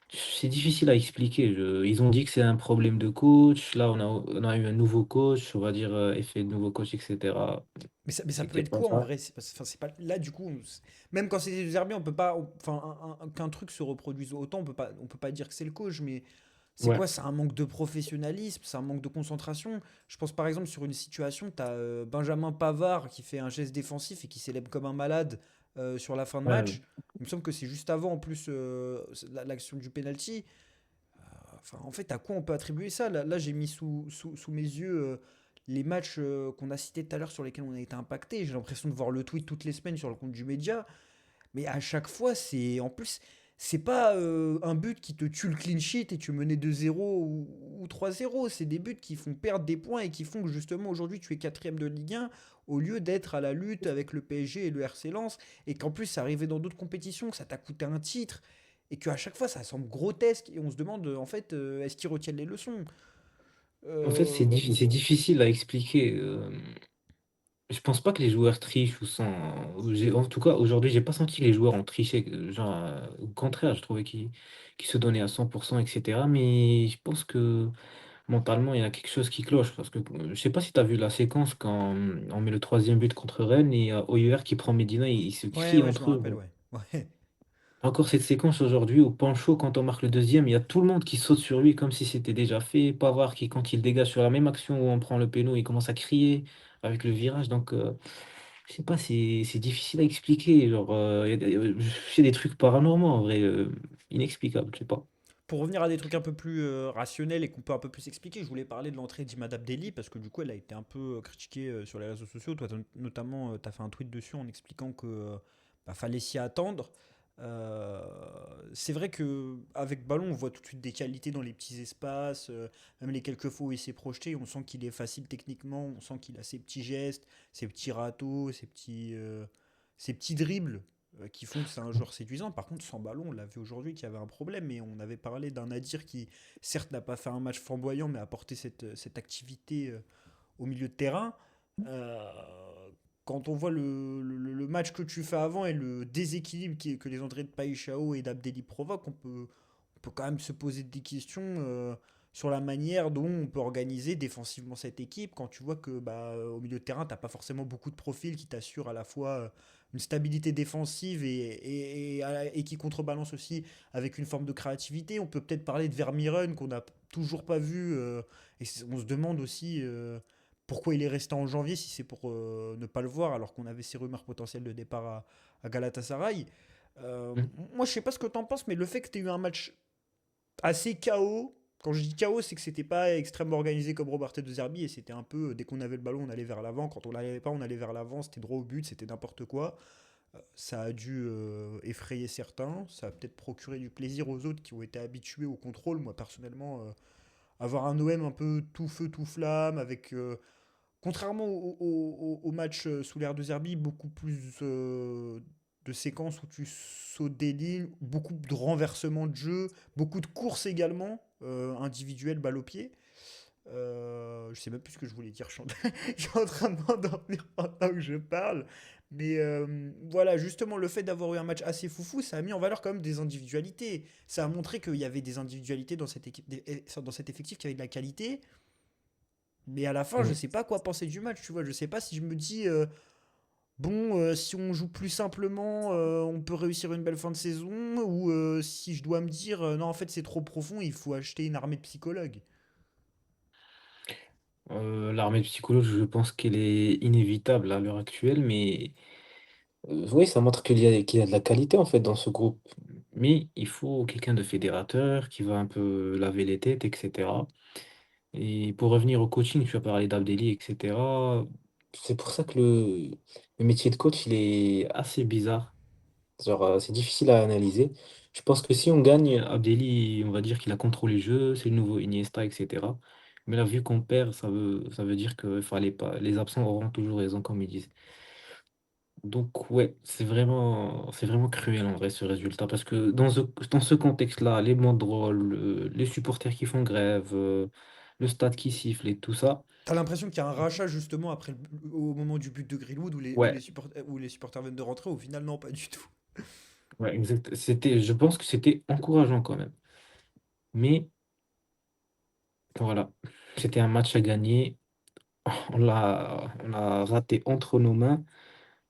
c'est difficile à expliquer. Ils ont dit que c'est un problème de coach. Là, on a eu un nouveau coach, on va dire effet de nouveau coach, etc. Mais ça peut C'était être pas quoi en ça. vrai? Enfin, c'est pas, là, du coup, même quand c'est des Herbiers, on peut pas. Enfin, qu'un truc se reproduise autant, on peut pas dire que c'est le coach, mais c'est Ouais. quoi? C'est un manque de professionnalisme, c'est un manque de concentration. Je pense par exemple sur une situation, tu as Benjamin Pavard qui fait un geste défensif et qui célèbre comme un malade sur la fin de Ouais. match. Il me semble que c'est juste avant en plus l'action du penalty. Enfin, en fait, à quoi on peut attribuer ça? Là, j'ai mis sous mes yeux les matchs qu'on a cités tout à l'heure sur lesquels on a été impacté. J'ai l'impression de voir le tweet toutes les semaines sur le compte du média. Mais à chaque fois, c'est. En plus, c'est pas un but qui te tue le clean sheet et tu menais 2-0 ou 3-0. C'est des buts qui font perdre des points et qui font que justement aujourd'hui tu es quatrième de Ligue 1 au lieu d'être à la lutte avec le PSG et le RC Lens. Et qu'en plus, ça arrivait dans d'autres compétitions, que ça t'a coûté un titre. Et qu'à chaque fois, ça semble grotesque. Et on se demande, en fait, est-ce qu'ils retiennent les leçons? En fait, Euh, c'est difficile à expliquer. Je pense pas que les joueurs trichent ou sont. En tout cas, aujourd'hui, j'ai pas senti que les joueurs ont triché. Genre, au contraire, je trouvais qu'ils se donnaient à 100%, etc. Mais je pense que mentalement, il y a quelque chose qui cloche. Parce que je sais pas si tu as vu la séquence quand on met le troisième but contre Rennes et Neuer qui prend Medina, ils se Ouais, crient ouais, je me entre eux. rappelle, ouais. Ouais. Encore cette séquence aujourd'hui au Pancho, quand on marque le deuxième, il y a tout le monde qui saute sur lui comme si c'était déjà fait. Pavard qui, quand il dégage sur la même action où on prend le péno, il commence à crier avec le virage. Donc, je sais pas, c'est difficile à expliquer. Genre, je fais des trucs paranormaux en vrai, inexplicables, je sais pas. Pour revenir à des trucs un peu plus rationnels et qu'on peut un peu plus expliquer, je voulais parler de l'entrée d'Imad Abdelli parce que du coup elle a été un peu critiquée sur les réseaux sociaux. Toi, notamment, tu as fait un tweet dessus en expliquant que bah, fallait s'y attendre. Euh, c'est vrai que avec ballon, on voit tout de suite des qualités dans les petits espaces, même les quelques fois où il s'est projeté, on sent qu'il est facile techniquement, on sent qu'il a ses petits gestes, ses petits râteaux, ses petits dribbles qui font que c'est un joueur séduisant. Par contre, sans ballon, on l'a vu aujourd'hui qu'il y avait un problème. Et on avait parlé d'un Nadir qui, certes, n'a pas fait un match flamboyant, mais a apporté cette activité au milieu de terrain. Euh, Quand on voit le match que tu fais avant et le déséquilibre que les entrées de Païchao et d'Abdelli provoquent, on peut quand même se poser des questions sur la manière dont on peut organiser défensivement cette équipe quand tu vois que bah, au milieu de terrain, tu n'as pas forcément beaucoup de profils qui t'assurent à la fois une stabilité défensive et qui contrebalance aussi avec une forme de créativité. On peut peut-être parler de Vermieren qu'on n'a toujours pas vu on se demande aussi pourquoi il est resté en janvier si c'est pour ne pas le voir alors qu'on avait ces rumeurs potentielles de départ à Galatasaray. Mm. Moi, je sais pas ce que t'en penses, mais le fait que tu aies eu un match assez chaos, quand je dis chaos, c'est que c'était pas extrêmement organisé comme Roberto de Zerbi et c'était un peu dès qu'on avait le ballon, on allait vers l'avant. Quand on l'avait pas, on allait vers l'avant. C'était droit au but, c'était n'importe quoi. Ça a dû effrayer certains, ça a peut-être procuré du plaisir aux autres qui ont été habitués au contrôle. Moi, personnellement, avoir un OM un peu tout feu, tout flamme, avec, contrairement au match sous l'ère de Zerbi, beaucoup plus de séquences où tu sautes des lignes, beaucoup de renversements de jeu, beaucoup de courses également, individuelles, balle au pied. Je sais même plus ce que je voulais dire. Je suis en train de m'endormir pendant que je parle. Mais voilà, justement, le fait d'avoir eu un match assez foufou, ça a mis en valeur quand même des individualités. Ça a montré qu'il y avait des individualités dans cette équipe, dans cet effectif qui avait de la qualité. Mais à la fin, je Mm. sais pas quoi penser du match, tu vois. Je sais pas si je me dis, bon, si on joue plus simplement, on peut réussir une belle fin de saison, ou si je dois me dire, non, en fait, c'est trop profond, il faut acheter une armée de psychologues. L'armée de psychologues, je pense qu'elle est inévitable à l'heure actuelle, mais oui, ça montre qu'il y a de la qualité en fait dans ce groupe. Mais il faut quelqu'un de fédérateur qui va un peu laver les têtes, etc. Et pour revenir au coaching, tu as parlé d'Abdelli, etc. C'est pour ça que le métier de coach, il est assez bizarre. Genre, c'est difficile à analyser. Je pense que si on gagne, Abdelli, on va dire qu'il a contrôlé le jeu, c'est le nouveau Iniesta, etc. Mais là, vu qu'on perd, ça veut dire que fallait pas, les absents auront toujours raison, comme ils disent. Donc, ouais, c'est vraiment cruel en vrai ce résultat. Parce que dans ce contexte-là, les banderoles, les supporters qui font grève, le stade qui siffle et tout ça, T'as l'impression qu'il y a un rachat justement après au moment du but de Greenwood ouais, où les supporters viennent de rentrer. Au final, non, pas du tout. ouais, exact. Je pense que c'était encourageant quand même. Mais voilà, c'était un match à gagner. On l'a raté entre nos mains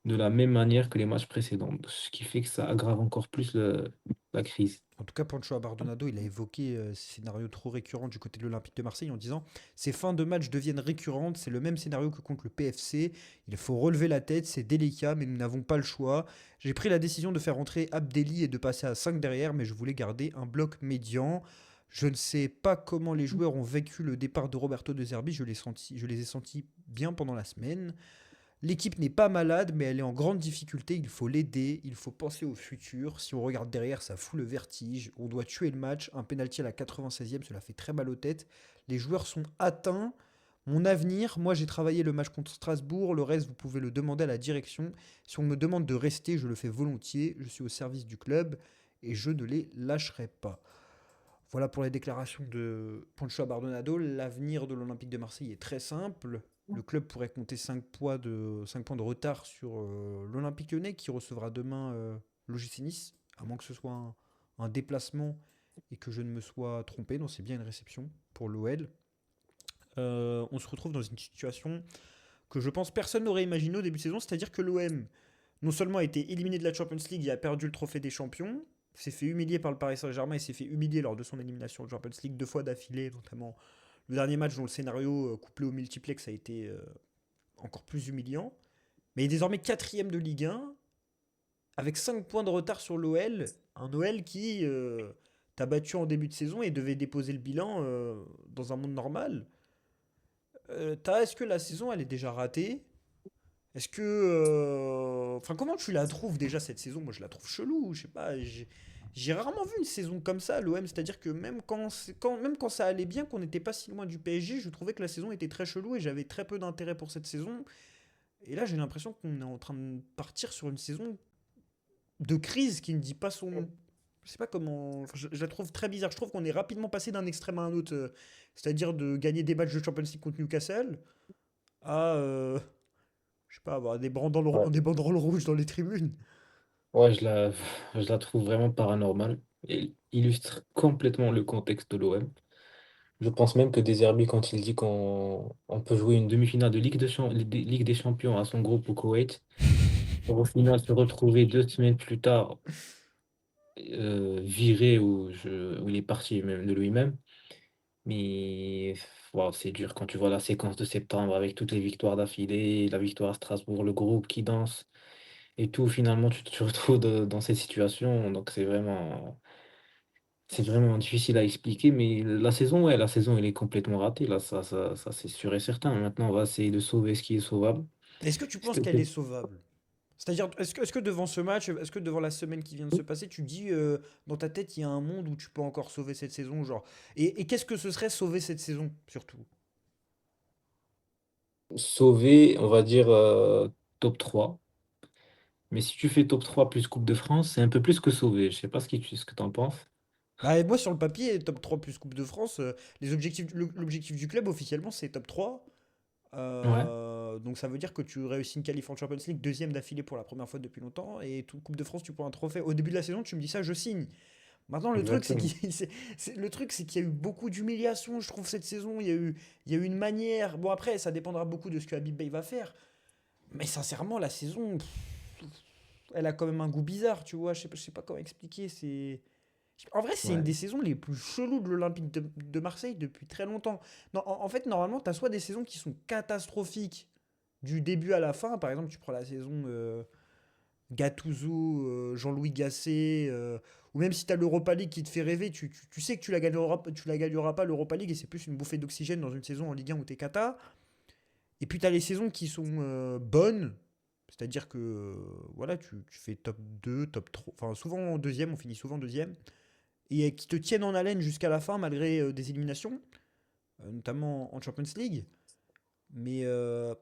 de la même manière que les matchs précédents, ce qui fait que ça aggrave encore plus la crise. En tout cas, Pancho Abardonado, il a évoqué ces scénarios trop récurrents du côté de l'Olympique de Marseille en disant: ces fins de match deviennent récurrentes, c'est le même scénario que contre le PFC. Il faut relever la tête, c'est délicat, mais nous n'avons pas le choix. J'ai pris la décision de faire entrer Abdelli et de passer à 5 derrière, mais je voulais garder un bloc médian. Je ne sais pas comment les joueurs ont vécu le départ de Roberto De Zerbi, je les ai sentis bien pendant la semaine. L'équipe n'est pas malade, mais elle est en grande difficulté. Il faut l'aider, il faut penser au futur. Si on regarde derrière, ça fout le vertige. On doit tuer le match. Un pénalty à la 96e, cela fait très mal aux têtes. Les joueurs sont atteints. Mon avenir, moi j'ai travaillé le match contre Strasbourg. Le reste, vous pouvez le demander à la direction. Si on me demande de rester, je le fais volontiers. Je suis au service du club et je ne les lâcherai pas. Voilà pour les déclarations de Pancho Abardonado. L'avenir de l'Olympique de Marseille est très simple. Le club pourrait compter 5 points de retard sur l'Olympique lyonnais qui recevra demain l'OGC Nice, à moins que ce soit un déplacement et que je ne me sois trompé. Non, c'est bien une réception pour l'OL. On se retrouve dans une situation que je pense personne n'aurait imaginé au début de saison, c'est-à-dire que l'OM non seulement a été éliminé de la Champions League et a perdu le trophée des champions, s'est fait humilier par le Paris Saint-Germain et s'est fait humilier lors de son élimination de Champions League 2 fois d'affilée, notamment le dernier match dont le scénario couplé au multiplex a été encore plus humiliant. Mais il est désormais quatrième de Ligue 1, avec 5 points de retard sur l'OL, un OL qui t'a battu en début de saison et devait déposer le bilan dans un monde normal. Est-ce que la saison elle est déjà ratée? Est-ce que. Enfin, comment tu la trouves déjà cette saison? Moi, je la trouve chelou. Je sais pas. J'ai rarement vu une saison comme ça à l'OM. C'est-à-dire que même quand ça allait bien, qu'on n'était pas si loin du PSG, je trouvais que la saison était très chelou et j'avais très peu d'intérêt pour cette saison. Et là, j'ai l'impression qu'on est en train de partir sur une saison de crise qui ne dit pas son nom. Je sais pas comment. Enfin, je la trouve très bizarre. Je trouve qu'on est rapidement passé d'un extrême à un autre. C'est-à-dire de gagner des matchs de Champions League contre Newcastle à. Je sais pas, avoir Ouais, des banderoles rouges dans les tribunes. ouais, je la trouve vraiment paranormale. Elle illustre complètement le contexte de l'OM. Je pense même que Deserbi, quand il dit qu'on peut jouer une demi-finale de Ligue des Champions à son groupe au Koweït, pour au final se retrouver 2 semaines plus tard viré où il est parti même de lui-même. Mais wow, c'est dur quand tu vois la séquence de septembre avec toutes les victoires d'affilée, la victoire à Strasbourg, le groupe qui danse et tout. Finalement, tu te retrouves dans cette situation. Donc c'est vraiment difficile à expliquer. Mais la saison, ouais, la saison, elle est complètement ratée. Là, ça c'est sûr et certain. Maintenant, on va essayer de sauver ce qui est sauvable. Est-ce que tu S'il te penses qu'elle est plaît. sauvable? C'est-à-dire, est-ce que devant ce match, est-ce que devant la semaine qui vient de se passer, tu dis dans ta tête, il y a un monde où tu peux encore sauver cette saison, genre. Et qu'est-ce que ce serait sauver cette saison, surtout? Sauver, on va dire top 3. Mais si tu fais top 3 plus Coupe de France, c'est un peu plus que sauver. Je sais pas ce que tu en penses. Bah, et moi, sur le papier, top 3 plus Coupe de France, les objectifs, l'objectif du club, officiellement, c'est top 3. Ouais, Donc ça veut dire que tu réussis une qualif en Champions League, deuxième d'affilée pour la première fois depuis longtemps, et toute Coupe de France, tu prends un trophée. Au début de la saison, tu me dis ça, je signe. Maintenant, le truc, c'est exactement. qu'il le truc, c'est qu'il y a eu beaucoup d'humiliation, je trouve, cette saison. Il y a eu une manière. Bon, après, ça dépendra beaucoup de ce que Habib Bey va faire. Mais sincèrement, la saison, elle a quand même un goût bizarre, tu vois. Je sais pas comment expliquer. En vrai, c'est une Ouais. des saisons les plus cheloues de l'Olympique de Marseille depuis très longtemps. Non, en fait, normalement, tu as soit des saisons qui sont catastrophiques du début à la fin. Par exemple, tu prends la saison Gattuso, Jean-Louis Gasset, ou même si tu as l'Europa League qui te fait rêver, tu sais que tu la gagneras pas l'Europa League et c'est plus une bouffée d'oxygène dans une saison en Ligue 1 où t'es cata. Et puis tu as les saisons qui sont bonnes, c'est-à-dire que voilà, tu fais top 2 top 3 enfin souvent deuxième, on finit souvent deuxième, et qui te tiennent en haleine jusqu'à la fin malgré des éliminations, notamment en Champions League. Mais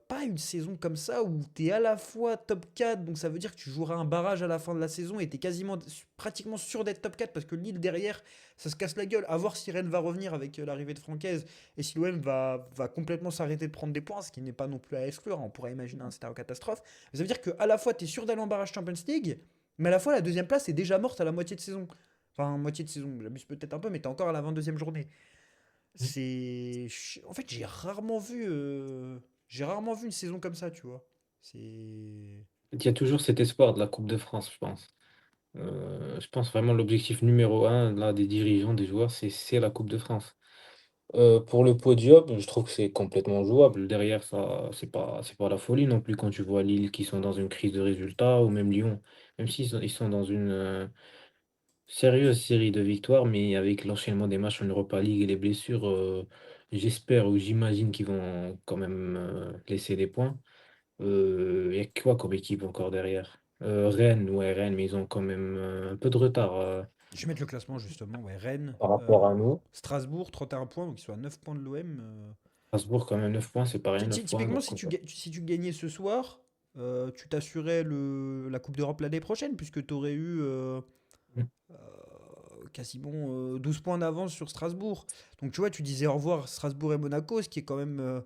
pas une saison comme ça où tu es à la fois top 4, donc ça veut dire que tu joueras un barrage à la fin de la saison et tu es quasiment pratiquement sûr d'être top 4 parce que Lille derrière, ça se casse la gueule. À voir si Rennes va revenir avec l'arrivée de Francaise et si l'OM va complètement s'arrêter de prendre des points, ce qui n'est pas non plus à exclure. On pourrait imaginer un scénario catastrophe. Mais ça veut dire qu'à la fois tu es sûr d'aller en barrage Champions League, mais à la fois la deuxième place est déjà morte à la moitié de saison. Enfin, moitié de saison, j'abuse peut-être un peu, mais tu es encore à la 22e journée. En fait, j'ai rarement vu une saison comme ça, tu vois. C'est. Il y a toujours cet espoir de la Coupe de France, je pense. Je pense vraiment l'objectif numéro un là, des dirigeants, des joueurs, c'est la Coupe de France. Pour le podium, je trouve que c'est complètement jouable. Derrière, ça, c'est pas la folie non plus quand tu vois Lille qui sont dans une crise de résultats ou même Lyon, même ils sont dans une sérieuse série de victoires, mais avec l'enchaînement des matchs en Europa League et les blessures, j'espère ou j'imagine qu'ils vont quand même laisser des points. Il y a quoi comme équipe encore derrière? Rennes, ouais, Rennes, mais ils ont quand même un peu de retard Je vais mettre le classement justement. Ouais, Rennes, par rapport à nous. Strasbourg, 31 points, donc ils sont à 9 points de l'OM. Strasbourg, quand même, 9 points, c'est pas rien, 9 points. Typiquement, Donc, si tu gagnais ce soir, tu t'assurais la Coupe d'Europe l'année prochaine, puisque tu aurais eu quasiment 12 points d'avance sur Strasbourg. Donc tu vois, tu disais au revoir Strasbourg et Monaco, ce qui est quand même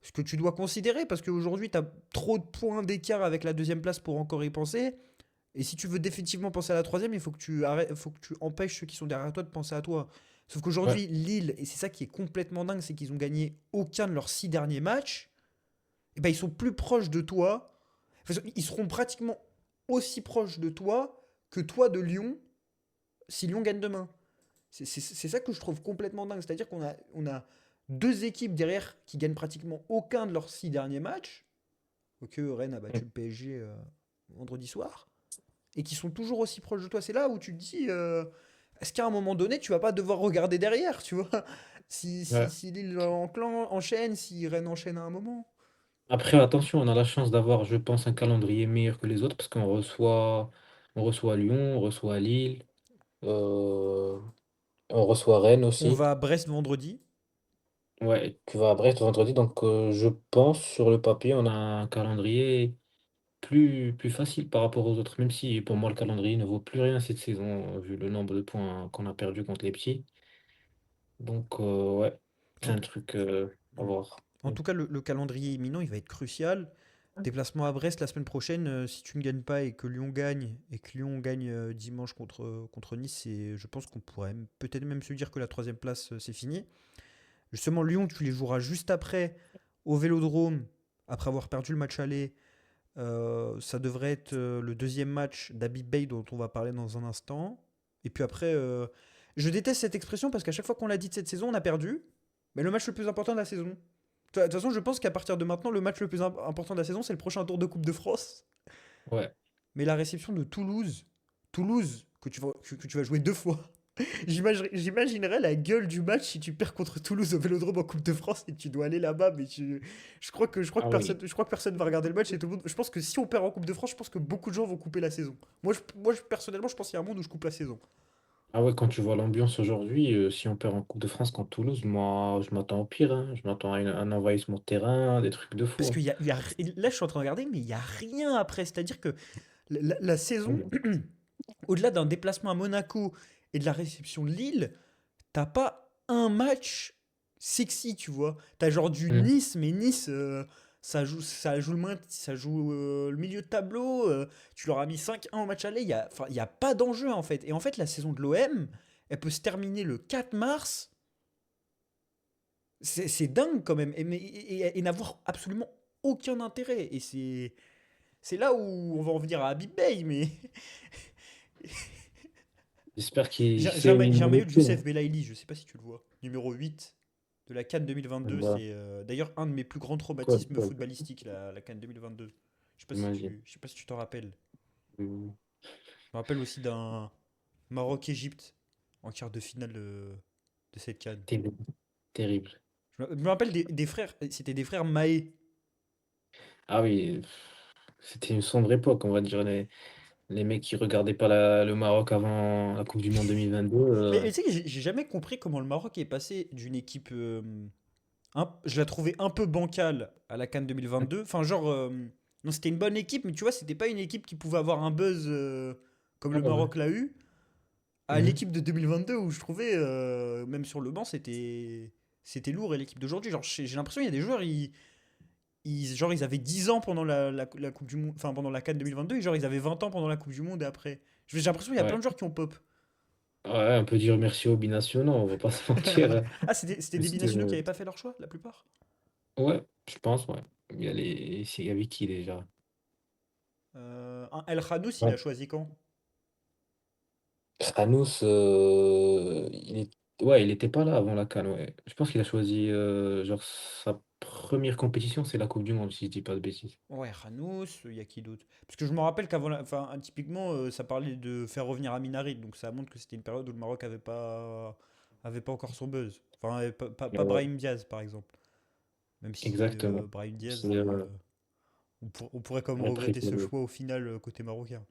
ce que tu dois considérer, parce qu'aujourd'hui, tu as trop de points d'écart avec la deuxième place pour encore y penser. Et si tu veux définitivement penser à la troisième, il faut que tu arrêtes, faut que tu empêches ceux qui sont derrière toi de penser à toi. Sauf ouais, qu'aujourd'hui, Lille, et c'est ça qui est complètement dingue, c'est qu'ils ont gagné aucun de leurs 6 derniers matchs. Et ben ils sont plus proches de toi. Enfin, ils seront pratiquement aussi proches de toi que toi de Lyon si Lyon gagne demain. C'est ça que je trouve complètement dingue. C'est-à-dire qu'on a deux équipes derrière qui gagnent pratiquement aucun de leurs 6 derniers matchs. Ok, Rennes a battu le PSG vendredi soir. Et qui sont toujours aussi proches de toi. C'est là où tu te dis, est-ce qu'à un moment donné, tu vas pas devoir regarder derrière, tu vois? Si, si, ouais. si Lille enchaîne, si Rennes enchaîne à un moment. Après, attention, on a la chance d'avoir, je pense, un calendrier meilleur que les autres parce on reçoit Lyon, on reçoit Lille, euh, on reçoit Rennes On aussi. va à Brest vendredi. Ouais, tu vas à Brest vendredi, donc je pense sur le papier, on a un calendrier plus facile par rapport aux autres, même si pour moi le calendrier ne vaut plus rien cette saison, vu le nombre de points qu'on a perdu contre les petits. Donc, ouais, c'est En, un truc à hmm. voir. En tout cas, le calendrier imminent, il va être crucial. Déplacement à Brest la semaine prochaine. Si tu ne gagnes pas et que Lyon gagne dimanche contre Nice, je pense qu'on pourrait peut-être même se dire que la troisième place, c'est fini. Justement, Lyon, tu les joueras juste après au Vélodrome, après avoir perdu le match aller. Ça devrait être le deuxième match d'Habib Bey dont on va parler dans un instant. Et puis après, je déteste cette expression parce qu'à chaque fois qu'on l'a dit de cette saison, on a perdu. Mais le match le plus important de la saison. De toute façon, je pense qu'à partir de maintenant, le match le plus important de la saison, c'est le prochain tour de Coupe de France. Ouais, Mais la réception de Toulouse, que tu vas jouer 2 fois. J'imaginerais la gueule du match si tu perds contre Toulouse au Vélodrome en Coupe de France et tu dois aller là-bas, mais Ah oui. je crois que personne va regarder le match et tout le monde. Je pense que si on perd en Coupe de France, je pense que beaucoup de gens vont couper la saison. Personnellement, je pense qu'il y a un monde où je coupe la saison. Ah ouais, quand tu vois l'ambiance aujourd'hui, si on perd en Coupe de France contre Toulouse, moi, je m'attends au pire, hein. Je m'attends à un envahissement de terrain, des trucs de Parce fou, hein. là, je suis en train de regarder, mais il y a rien après. C'est-à-dire que la Ah saison, oui. au-delà d'un déplacement à Monaco et de la réception de Lille, t'as pas un match sexy, tu vois. T'as genre du Mm. Nice, mais Nice, ça joue le milieu de tableau. Tu leur as mis 5-1 au match aller. Enfin, il y a pas d'enjeu, en fait. Et en fait, la saison de l'OM, elle peut se terminer le 4 mars. C'est dingue quand même. Et n'avoir absolument aucun intérêt. Et c'est là où on va en venir à Habib Bey, mais J'espère qu'il sait j'ai un éliminer maillot de tout, Youssef Belaïli, je sais pas si tu le vois. Numéro 8 de la CAN 2022. hein. C'est d'ailleurs un de mes plus grands Quoi, traumatismes quoi, footballistiques, la CAN 2022. j'imagine. Je sais pas si tu t'en rappelles. Mm. Je me rappelle aussi d'un Maroc-Égypte en quart de finale de cette CAN. Terrible. Terrible. Je me rappelle des frères, c'était des frères Mahé. Ah oui, c'était une sombre époque, on va dire. Les mecs qui regardaient pas le Maroc avant la Coupe du Monde 2022. Mais tu sais que j'ai jamais compris comment le Maroc est passé d'une équipe. Je la trouvais un peu bancale à la CAN 2022. Enfin, genre, non, c'était une bonne équipe, mais tu vois, c'était pas une équipe qui pouvait avoir un buzz comme Ah le ouais. Maroc l'a eu. À Mhm. l'équipe de 2022 où je trouvais, même sur le banc, c'était lourd. Et l'équipe d'aujourd'hui, genre, j'ai l'impression qu'il y a des joueurs, genre, ils avaient 10 ans pendant la Coupe du Monde, enfin, pendant la CAN 2022, et genre, ils avaient 20 ans pendant la Coupe du Monde et après. J'ai l'impression qu'il y a plein Ouais. de joueurs qui ont pop. Ouais, on peut dire merci aux binationaux, on va pas se mentir, hein. Ah, c'était des Parce que, binationaux qui n'avaient pas fait leur choix, la plupart. ouais, je pense, ouais. Il y avait qui déjà? Un El Khanous, il a Ouais. choisi quand? Kranous, ouais, il était pas là avant la CAN, ouais. Je pense qu'il a choisi, genre, sa première compétition, c'est la Coupe du Monde, si je dis pas de bêtises. Ouais, Khanous, il y a qui d'autre? Parce que je me rappelle qu'avant, enfin, typiquement, ça parlait de faire revenir Amin Harit, donc ça montre que c'était une période où le Maroc avait pas encore son buzz. Enfin, pas Ouais, Brahim Diaz, par exemple. Même si exactement. Brahim Diaz, C'est on pourrait quand même un regretter ce préféré. choix au final côté marocain.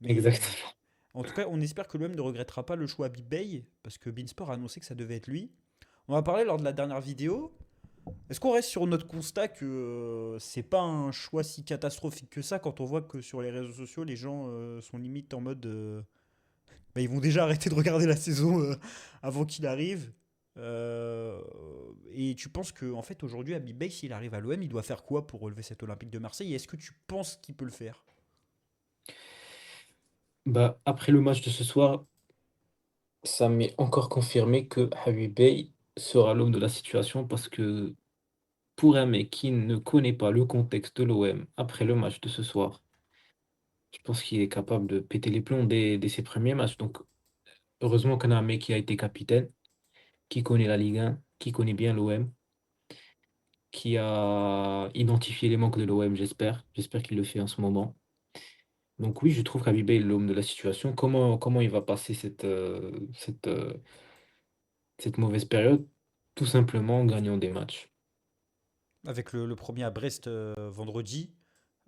Mais Exactement. en tout cas, on espère que l'OM ne regrettera pas le choix Habib Bey, parce que Beansport a annoncé que ça devait être lui. On en a parlé lors de la dernière vidéo. Est-ce qu'on reste sur notre constat que c'est pas un choix si catastrophique que ça quand on voit que sur les réseaux sociaux, les gens sont limite en mode. Bah, ils vont déjà arrêter de regarder la saison avant qu'il arrive. Euh, et tu penses que en fait aujourd'hui Habib Bey s'il arrive à l'OM il doit faire quoi pour relever cet Olympique de Marseille et est-ce que tu penses qu'il peut le faire? Bah, après le match de ce soir, ça m'est encore confirmé que Habib Bey sera l'homme de la situation parce que pour un mec qui ne connaît pas le contexte de l'OM après le match de ce soir, je pense qu'il est capable de péter les plombs dès ses premiers matchs. Donc, heureusement qu'on a un mec qui a été capitaine, qui connaît la Ligue 1, qui connaît bien l'OM, qui a identifié les manques de l'OM, j'espère. J'espère qu'il le fait en ce moment. Donc oui, je trouve qu'Habib Bey est l'homme de la situation. Comment il va passer cette mauvaise période? Tout simplement en gagnant des matchs. Avec le premier à Brest vendredi.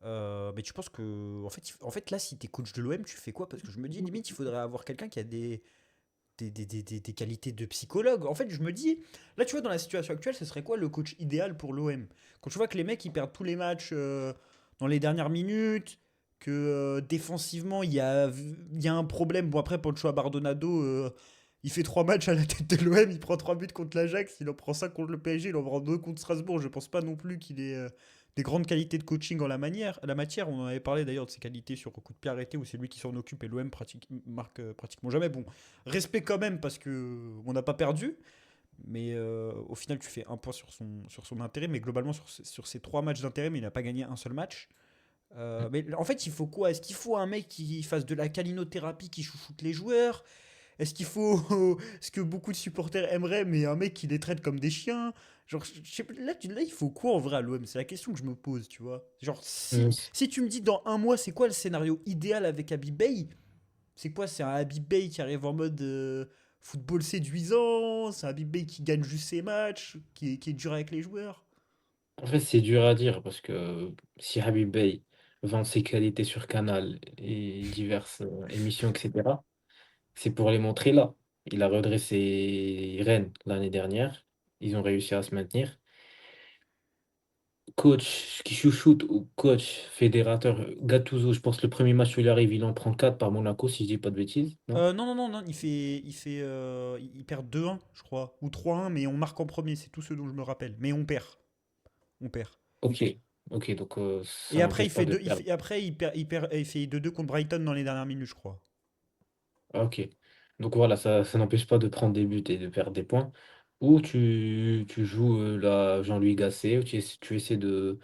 Mais tu penses que en fait là si t'es coach de l'OM tu fais quoi? Parce que je me dis limite il faudrait avoir quelqu'un qui a des qualités de psychologue. En fait, je me dis, là, tu vois, dans la situation actuelle, ce serait quoi le coach idéal pour l'OM? Quand tu vois que les mecs, ils perdent tous les matchs dans les dernières minutes, que défensivement, il y a un problème. Bon, après, pour le choix Bardonado, il fait 3 matchs à la tête de l'OM, il prend 3 buts contre l'Ajax, il en prend 5 contre le PSG, il en prend 2 contre Strasbourg. Je pense pas non plus qu'il ait des grandes qualités de coaching en la matière. On en avait parlé d'ailleurs de ses qualités sur coup de pied arrêté, où c'est lui qui s'en occupe et l'OM marque pratiquement jamais. Bon, respect quand même parce que on n'a pas perdu. Mais au final, tu fais un point sur son intérêt. Mais globalement, sur ces 3 matchs d'intérêt, mais il n'a pas gagné un seul match. Mais en fait, il faut quoi? Est-ce qu'il faut un mec qui fasse de la calinothérapie, qui chouchoute les joueurs? Est-ce qu'il faut ce que beaucoup de supporters aimeraient, mais un mec qui les traite comme des chiens? Genre, je sais pas, là, il faut quoi en vrai à l'OM? C'est la question que je me pose, tu vois. Genre, Hum, si tu me dis dans un mois, c'est quoi le scénario idéal avec Habib Bey? C'est quoi? C'est un Habib Bey qui arrive en mode. football séduisant, c'est Habib Bey qui gagne juste ses matchs, qui est dur avec les joueurs. En fait, c'est dur à dire parce que si Habib Bey vend ses qualités sur Canal et diverses émissions, etc., c'est pour les montrer là. Il a redressé Rennes l'année dernière. Ils ont réussi à se maintenir. Coach qui chouchoute ou coach fédérateur Gattuso, je pense que le premier match où il arrive, il en prend 4 par Monaco, si je dis pas de bêtises, non? Non, non, non, non, il perd 2-1, je crois, ou 3-1, mais on marque en premier, c'est tout ce dont je me rappelle. Mais on perd, on perd. Ok, ok, donc Et ça après, n'empêche pas de perdre. après, il fait 2-2 contre Brighton dans les dernières minutes, je crois. Ah, ok. Donc voilà, ça n'empêche pas de prendre des buts et de perdre des points. Ou tu joues la Jean-Louis Gasset, ou tu essaies de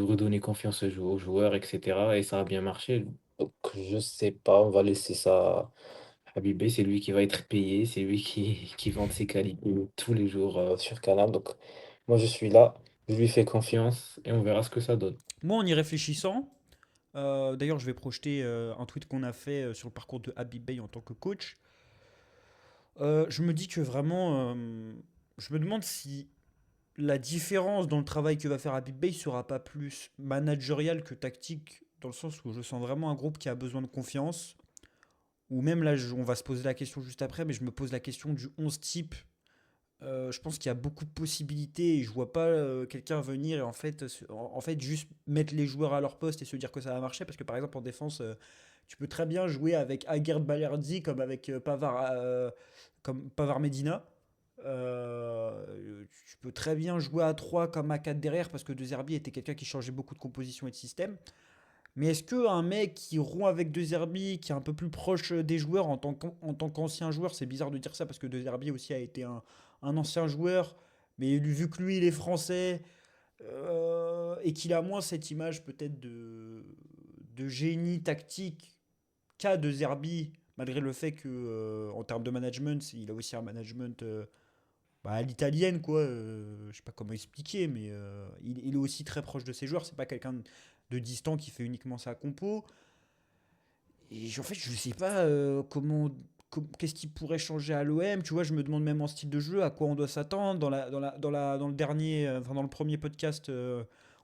redonner confiance aux joueurs, etc. Et ça a bien marché. Donc je sais pas, on va laisser ça à Habibé, c'est lui qui va être payé, c'est lui qui vend ses qualités tous les jours sur Canal. Donc moi je suis là, je lui fais confiance et on verra ce que ça donne. Moi, en y réfléchissant, d'ailleurs, je vais projeter un tweet qu'on a fait sur le parcours de Habib Bey en tant que coach. Je me dis que vraiment, je me demande si la différence dans le travail que va faire Habib Bey sera pas plus managériale que tactique, dans le sens où je sens vraiment un groupe qui a besoin de confiance. Ou même là, on va se poser la question juste après, mais je me pose la question du 11 type. Je pense qu'il y a beaucoup de possibilités et je vois pas quelqu'un venir et en fait juste mettre les joueurs à leur poste et se dire que ça va marcher parce que par exemple en défense tu peux très bien jouer avec Aguerd Balerdi comme Pavard Medina. Tu peux très bien jouer à 3 comme à 4 derrière parce que De Zerbi était quelqu'un qui changeait beaucoup de composition et de système. Mais est-ce qu'un mec qui rompt avec De Zerbi, qui est un peu plus proche des joueurs en tant qu'ancien joueur, c'est bizarre de dire ça parce que De Zerbi aussi a été un ancien joueur, mais vu que lui il est français et qu'il a moins cette image peut-être de génie tactique qu'a De Zerbi, malgré le fait que en termes de management, il a aussi un management à l'italienne, quoi. Je sais pas comment expliquer, mais il est aussi très proche de ses joueurs. C'est pas quelqu'un de distant qui fait uniquement sa compo. Et en fait, je sais pas qu'est-ce qui pourrait changer à l'OM. Tu vois, je me demande même en style de jeu à quoi on doit s'attendre. Dans le dernier, enfin, dans le premier podcast,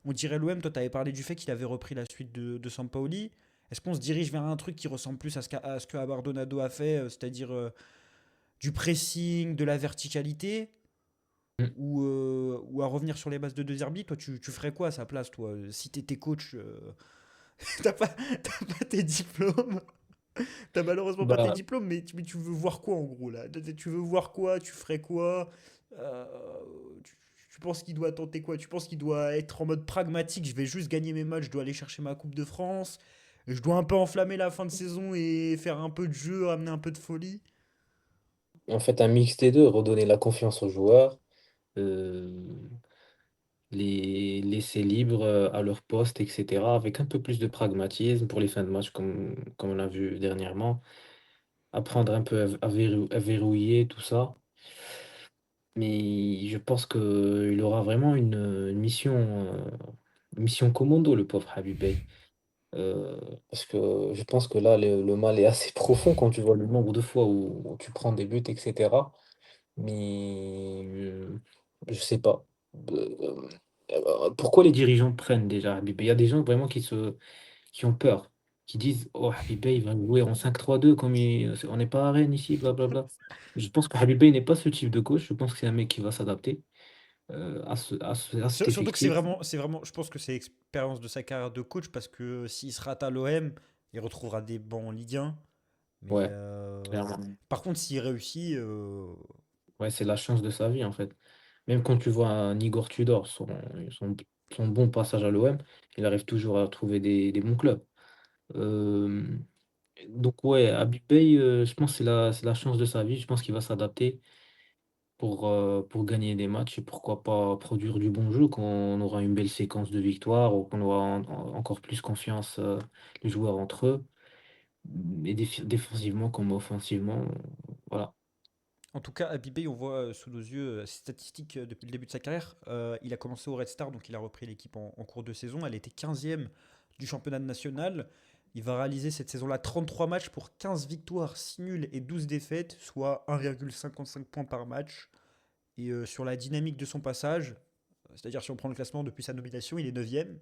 on dirait l'OM. Toi, tu avais parlé du fait qu'il avait repris la suite de Sampaoli. Est-ce qu'on se dirige vers un truc qui ressemble plus à ce que Abardonado a fait, c'est-à-dire du pressing, de la verticalité, Mm. ou à revenir sur les bases de deux Zerbi? Toi, tu ferais quoi à sa place, toi? Si t'étais coach, t'as pas tes diplômes. T'as malheureusement pas tes Bah, diplômes, mais tu veux voir quoi en gros là? Tu veux voir quoi? Tu ferais quoi? Euh, tu, tu penses qu'il doit tenter quoi? Tu penses qu'il doit être en mode pragmatique? Je vais juste gagner mes matchs, je dois aller chercher ma Coupe de France. Je dois un peu enflammer la fin de saison et faire un peu de jeu, amener un peu de folie. en fait, un mix des deux, redonner la confiance aux joueurs, euh, les laisser libres à leur poste, etc., avec un peu plus de pragmatisme pour les fins de match, comme on a vu dernièrement. Apprendre un peu à verrouiller tout ça. Mais je pense qu'il aura vraiment une mission commando, le pauvre Habib Bey. Euh, Parce que je pense que là, le mal est assez profond quand tu vois le nombre de fois où tu prends des buts, etc. Mais je sais pas. Pourquoi les dirigeants prennent déjà Habib Bey? Il y a des gens vraiment qui ont peur, qui disent oh, Habib Bey il va jouer en 5-3-2 comme on n'est pas à Rennes ici, blablabla. Je pense que Habib Bey n'est pas ce type de coach. Je pense que c'est un mec qui va s'adapter à cet Surtout que effectif. je pense que c'est l'expérience de sa carrière de coach parce que s'il se rate à l'OM, il retrouvera des bancs en Ligue 1. Mais Ouais, clairement. par contre, s'il réussit, Ouais, c'est la chance de sa vie en fait. Même quand tu vois un Igor Tudor, son, son bon passage à l'OM, il arrive toujours à trouver des bons clubs. Euh, donc ouais, Habib Bey, je pense que c'est la chance de sa vie. Je pense qu'il va s'adapter pour gagner des matchs et pourquoi pas produire du bon jeu quand on aura une belle séquence de victoires ou qu'on aura encore plus confiance les joueurs entre eux, et défensivement comme offensivement. Voilà. en tout cas, Habibé, on voit sous nos yeux ses statistiques depuis le début de sa carrière. Il a commencé au Red Star, donc il a repris l'équipe en cours de saison. Elle était 15e du championnat national. Il va réaliser cette saison-là 33 matchs pour 15 victoires, 6 nuls et 12 défaites, soit 1,55 points par match. Et sur la dynamique de son passage, c'est-à-dire si on prend le classement depuis sa nomination, il est 9e.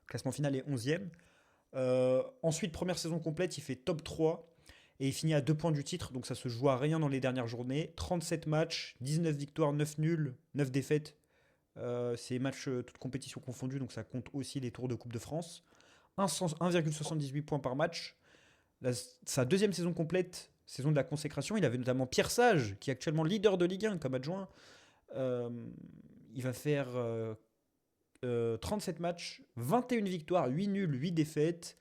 Classement final est 11e. Ensuite, première saison complète, il fait top 3. Et il finit à 2 points du titre, donc ça se joue à rien dans les dernières journées. 37 matchs, 19 victoires, 9 nuls, 9 défaites. C'est matchs toutes compétitions confondues, donc ça compte aussi les tours de Coupe de France. 1,78 points par match. Sa deuxième saison complète, saison de la consécration, il avait notamment Pierre Sage, qui est actuellement leader de Ligue 1 comme adjoint. Euh, il va faire 37 matchs, 21 victoires, 8 nuls, 8 défaites,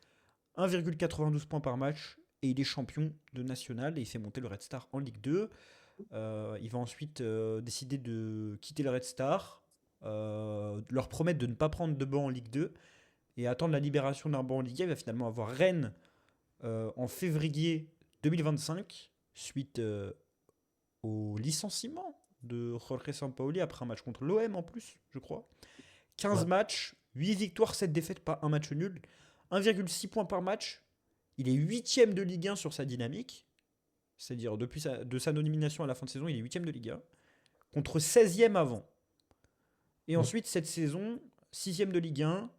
1,92 points par match. Et il est champion de national et il fait monter le Red Star en Ligue 2. Il va ensuite décider de quitter le Red Star, leur promettre de ne pas prendre de banc en Ligue 2 et attendre la libération d'un banc en Ligue 1. Il va finalement avoir Rennes en février 2025, suite au licenciement de Jorge Sampaoli après un match contre l'OM en plus, je crois. 15 Ouais. matchs, 8 victoires, 7 défaites, pas un match nul. 1,6 points par match. Il est 8e de Ligue 1 sur sa dynamique. C'est-à-dire de sa nomination à la fin de saison, il est 8e de Ligue 1. Contre 16e avant. Et Ouais. ensuite, cette saison, 6e de Ligue 1.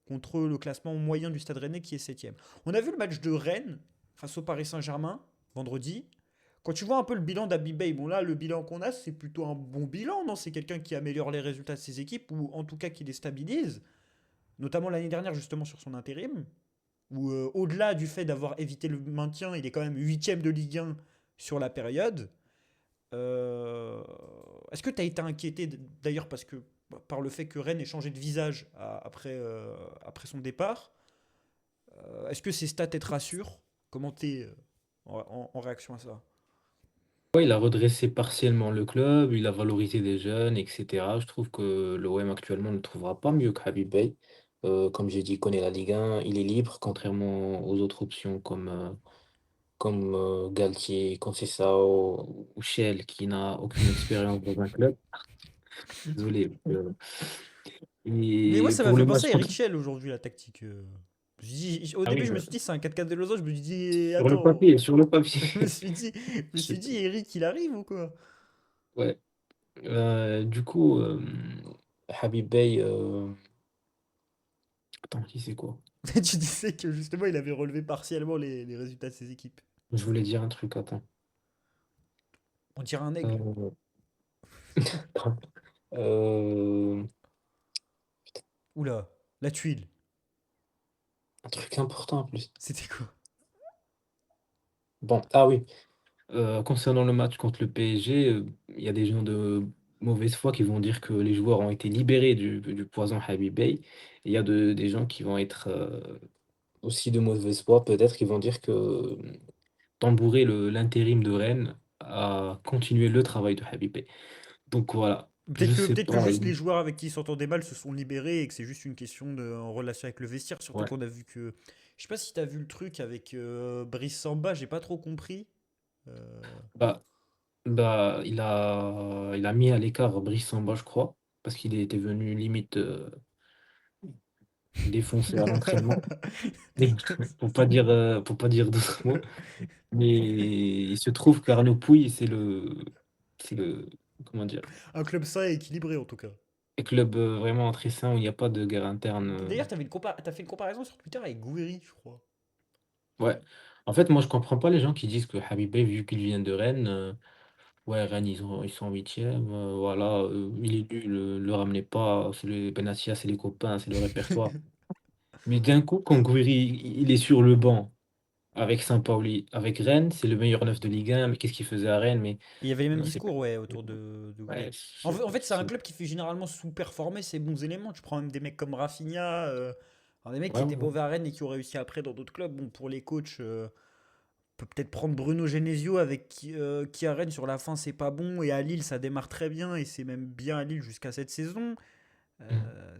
Contre le classement moyen du Stade Rennais qui est 7e. On a vu le match de Rennes face au Paris Saint-Germain vendredi. Quand tu vois un peu le bilan d'Abibay, bon là, le bilan qu'on a, c'est plutôt un bon bilan, non? C'est quelqu'un qui améliore les résultats de ses équipes, ou en tout cas qui les stabilise, notamment l'année dernière justement sur son intérim, où au-delà du fait d'avoir évité le maintien, il est quand même 8e de Ligue 1 sur la période. Euh, Est-ce que tu as été inquiété d'ailleurs parce que par le fait que Rennes ait changé de visage après son départ? Est-ce que ces stats te rassurent? Comment t'es en réaction à ça? Ouais, il a redressé partiellement le club, il a valorisé des jeunes, etc. Je trouve que l'OM actuellement ne trouvera pas mieux que Habib Beye. Comme j'ai dit, il connaît la Ligue 1, il est libre, contrairement aux autres options comme Galtier, Conceição ou Schell, qui n'a aucune expérience dans un club. Désolé. Mais moi, Et ça m'a pour fait le penser match à Eric contre... Shell aujourd'hui, la tactique. Au Ah oui, début, je me suis dit, c'est un 4-4 de Losange. Je me suis dit, sur le attends. papier, sur le papier. Je me suis dit, Eric, il arrive ou quoi? Ouais. Du coup, Habib Beye, attends, qui c'est quoi? Tu disais que justement, il avait relevé partiellement les résultats de ses équipes. Je voulais dire un truc, attends. On dirait un aigle. Euh, euh, Oula, la tuile. un truc important en plus. C'était quoi? Bon, ah oui, concernant le match contre le PSG, il y a des gens de mauvaise foi qui vont dire que les joueurs ont été libérés du poison Habib Beye. Et il y a des gens qui vont être aussi de mauvaise foi, peut-être, qui vont dire que Tambouré, l'intérim de Rennes, a continué le travail de Habib Beye. Donc voilà, je sais Peut-être que pas. juste les joueurs avec qui ils s'entendaient mal se sont libérés et que c'est juste une question de en relation avec le vestiaire. Surtout Ouais. qu'on a vu que. Je sais pas si t'as vu le truc avec Brice Samba, j'ai pas trop compris. Euh, Bah, il a mis à l'écart Brice Samba, je crois, parce qu'il était venu limite défoncer à l'entraînement. Pour pas dire d'autres mots. Mais il se trouve qu'Arnaud Pouille, c'est le, comment dire, Un club sain et équilibré en tout cas. un club vraiment très sain où il n'y a pas de guerre interne. D'ailleurs, t'as fait une comparaison sur Twitter avec Gouiri, je crois. Ouais. En fait, moi, je comprends pas les gens qui disent que Habib Beye, vu qu'il vient de Rennes, ouais, Rennes, ils sont 8e, voilà, il est nul, le ramenez pas, c'est le Benassia, c'est les copains, c'est le répertoire. Mais d'un coup, quand Gouiri, il est sur le banc avec Saint-Pauli, avec Rennes, c'est le meilleur neuf de Ligue 1, mais qu'est-ce qu'il faisait à Rennes? Mais Il y avait les mêmes non, c'est pas. discours, ouais, autour de Ouais, Gouiri. En fait, c'est un club qui fait généralement sous-performer ses bons éléments. Tu prends même des mecs comme Rafinha, alors des mecs qui ouais, étaient ouais. mauvais à Rennes et qui ont réussi après dans d'autres clubs. Bon, pour les coachs, on peut peut-être prendre Bruno Genesio avec qui à Rennes sur la fin c'est pas bon et à Lille ça démarre très bien et c'est même bien à Lille jusqu'à cette saison. Mm.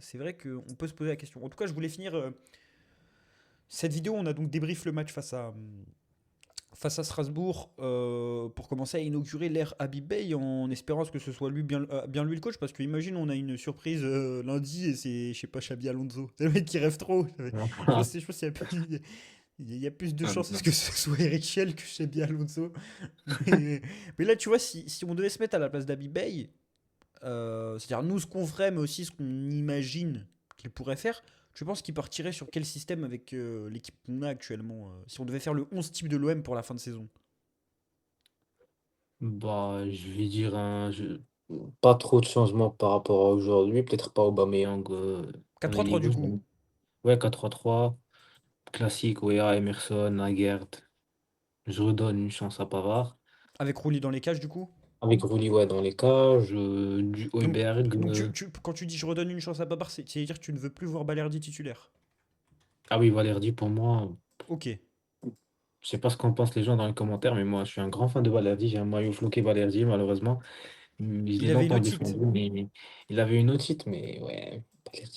C'est vrai qu'on peut se poser la question. En tout cas, je voulais finir cette vidéo. On a donc débrief le match face à Strasbourg pour commencer à inaugurer l'ère Habib Beye en espérant que ce soit lui bien lui le coach parce que imagine on a une surprise lundi et c'est je sais pas Xabi Alonso. C'est le mec qui rêve trop. Je pense qu'il y a plus. Il y a plus de Ah, chances à ce non. que ce soit Eric Schell que chez Alonso. Mais, mais là, tu vois, si on devait se mettre à la place d'Abby Bay, c'est-à-dire nous ce qu'on ferait, mais aussi ce qu'on imagine qu'il pourrait faire, je pense qu'il partirait sur quel système avec l'équipe qu'on a actuellement si on devait faire le 11 type de l'OM pour la fin de saison. Bah, je vais dire pas trop de changements par rapport à aujourd'hui. Peut-être pas Aubameyang en 4-3-3 ailier du gauche. coup, Ouais, 4-3-3. Classique, Wea, Emerson, Aguerd. Je redonne une chance à Pavard. avec Rouli dans les cages du coup. Avec Rulli, ouais, dans les cages. Du Donc, Højbjerg. donc quand tu dis je redonne une chance à Babar, c'est-à-dire que tu ne veux plus voir Balerdi titulaire. Ah oui, Valerdi, pour moi, Ok. je sais pas ce qu'en pensent les gens dans les commentaires, mais moi, je suis un grand fan de Valerdi. J'ai un maillot floqué Valerdi, malheureusement. Je l'ai Il avait une longtemps otite. défendu, mais il avait une otite, mais ouais.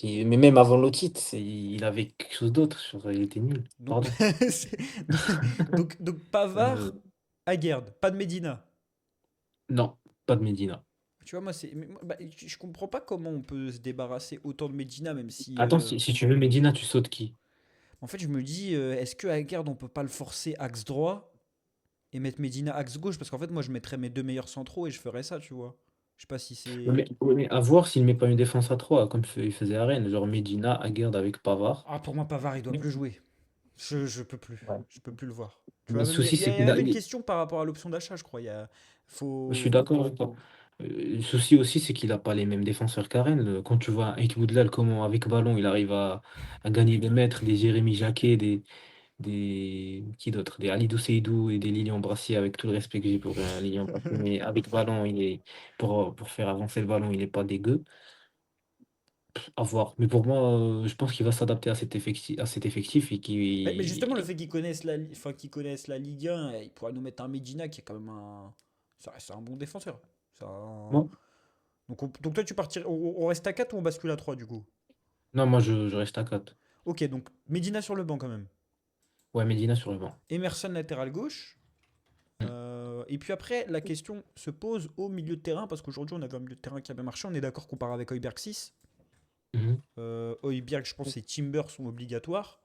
Mais même avant l'otite, il avait quelque chose d'autre. Il était nul. Donc, Pardon. c'est- donc Pavard, Euh, Aguerd, pas de Medina. non, pas de Medina. Tu vois, moi, je comprends pas comment on peut se débarrasser autant de Medina, même si. Attends, si tu veux Medina, tu sautes qui? En fait, je me dis, est-ce que Aguerd, on peut pas le forcer axe droit et mettre Medina axe gauche? Parce qu'en fait, moi, je mettrais mes deux meilleurs centraux et je ferais ça, tu vois. Je sais pas si c'est. Ouais, mais à voir s'il met pas une défense à 3 comme il faisait à Rennes. Genre Medina, Aguerd avec Pavard. Ah, pour moi, Pavard, il doit plus jouer. Je peux plus. Ouais. Je peux plus le voir. Tu Mais vois, le même, il y, a souci, il y c'est a qu'il a. même une question par rapport à l'option d'achat, je crois. Je suis Faut. d'accord avec toi. Le souci aussi, c'est qu'il n'a pas les mêmes défenseurs qu'Aren. Quand tu vois Ait Woodlal, comment avec ballon, il arrive à gagner des mètres, des Jérémy Jacquet, qui d'autre? Des Alidou Seydou et des Lilian Brassier, avec tout le respect que j'ai pour Lilian Brassier. Mais avec ballon, pour faire avancer le ballon, il n'est pas dégueu. À voir. Mais pour moi, je pense qu'il va s'adapter à cet effectif et Mais justement, le qu'il. fait qu'ils connaissent la Ligue 1, il pourra nous mettre un Medina qui est quand même un. Ça reste un bon défenseur. Bon. Donc toi, tu partirais. On reste à 4 ou on bascule à 3 du coup? Non, moi, je reste à 4. Ok, donc Medina sur le banc quand même. Ouais, Medina sur le banc. Emerson latéral gauche. Et puis après, la question se pose au milieu de terrain, parce qu'aujourd'hui, on avait un milieu de terrain qui avait marché. On est d'accord qu'on part avec Højbjerg 6. Mhm. Højbjerg, je pense, et Timber sont obligatoires.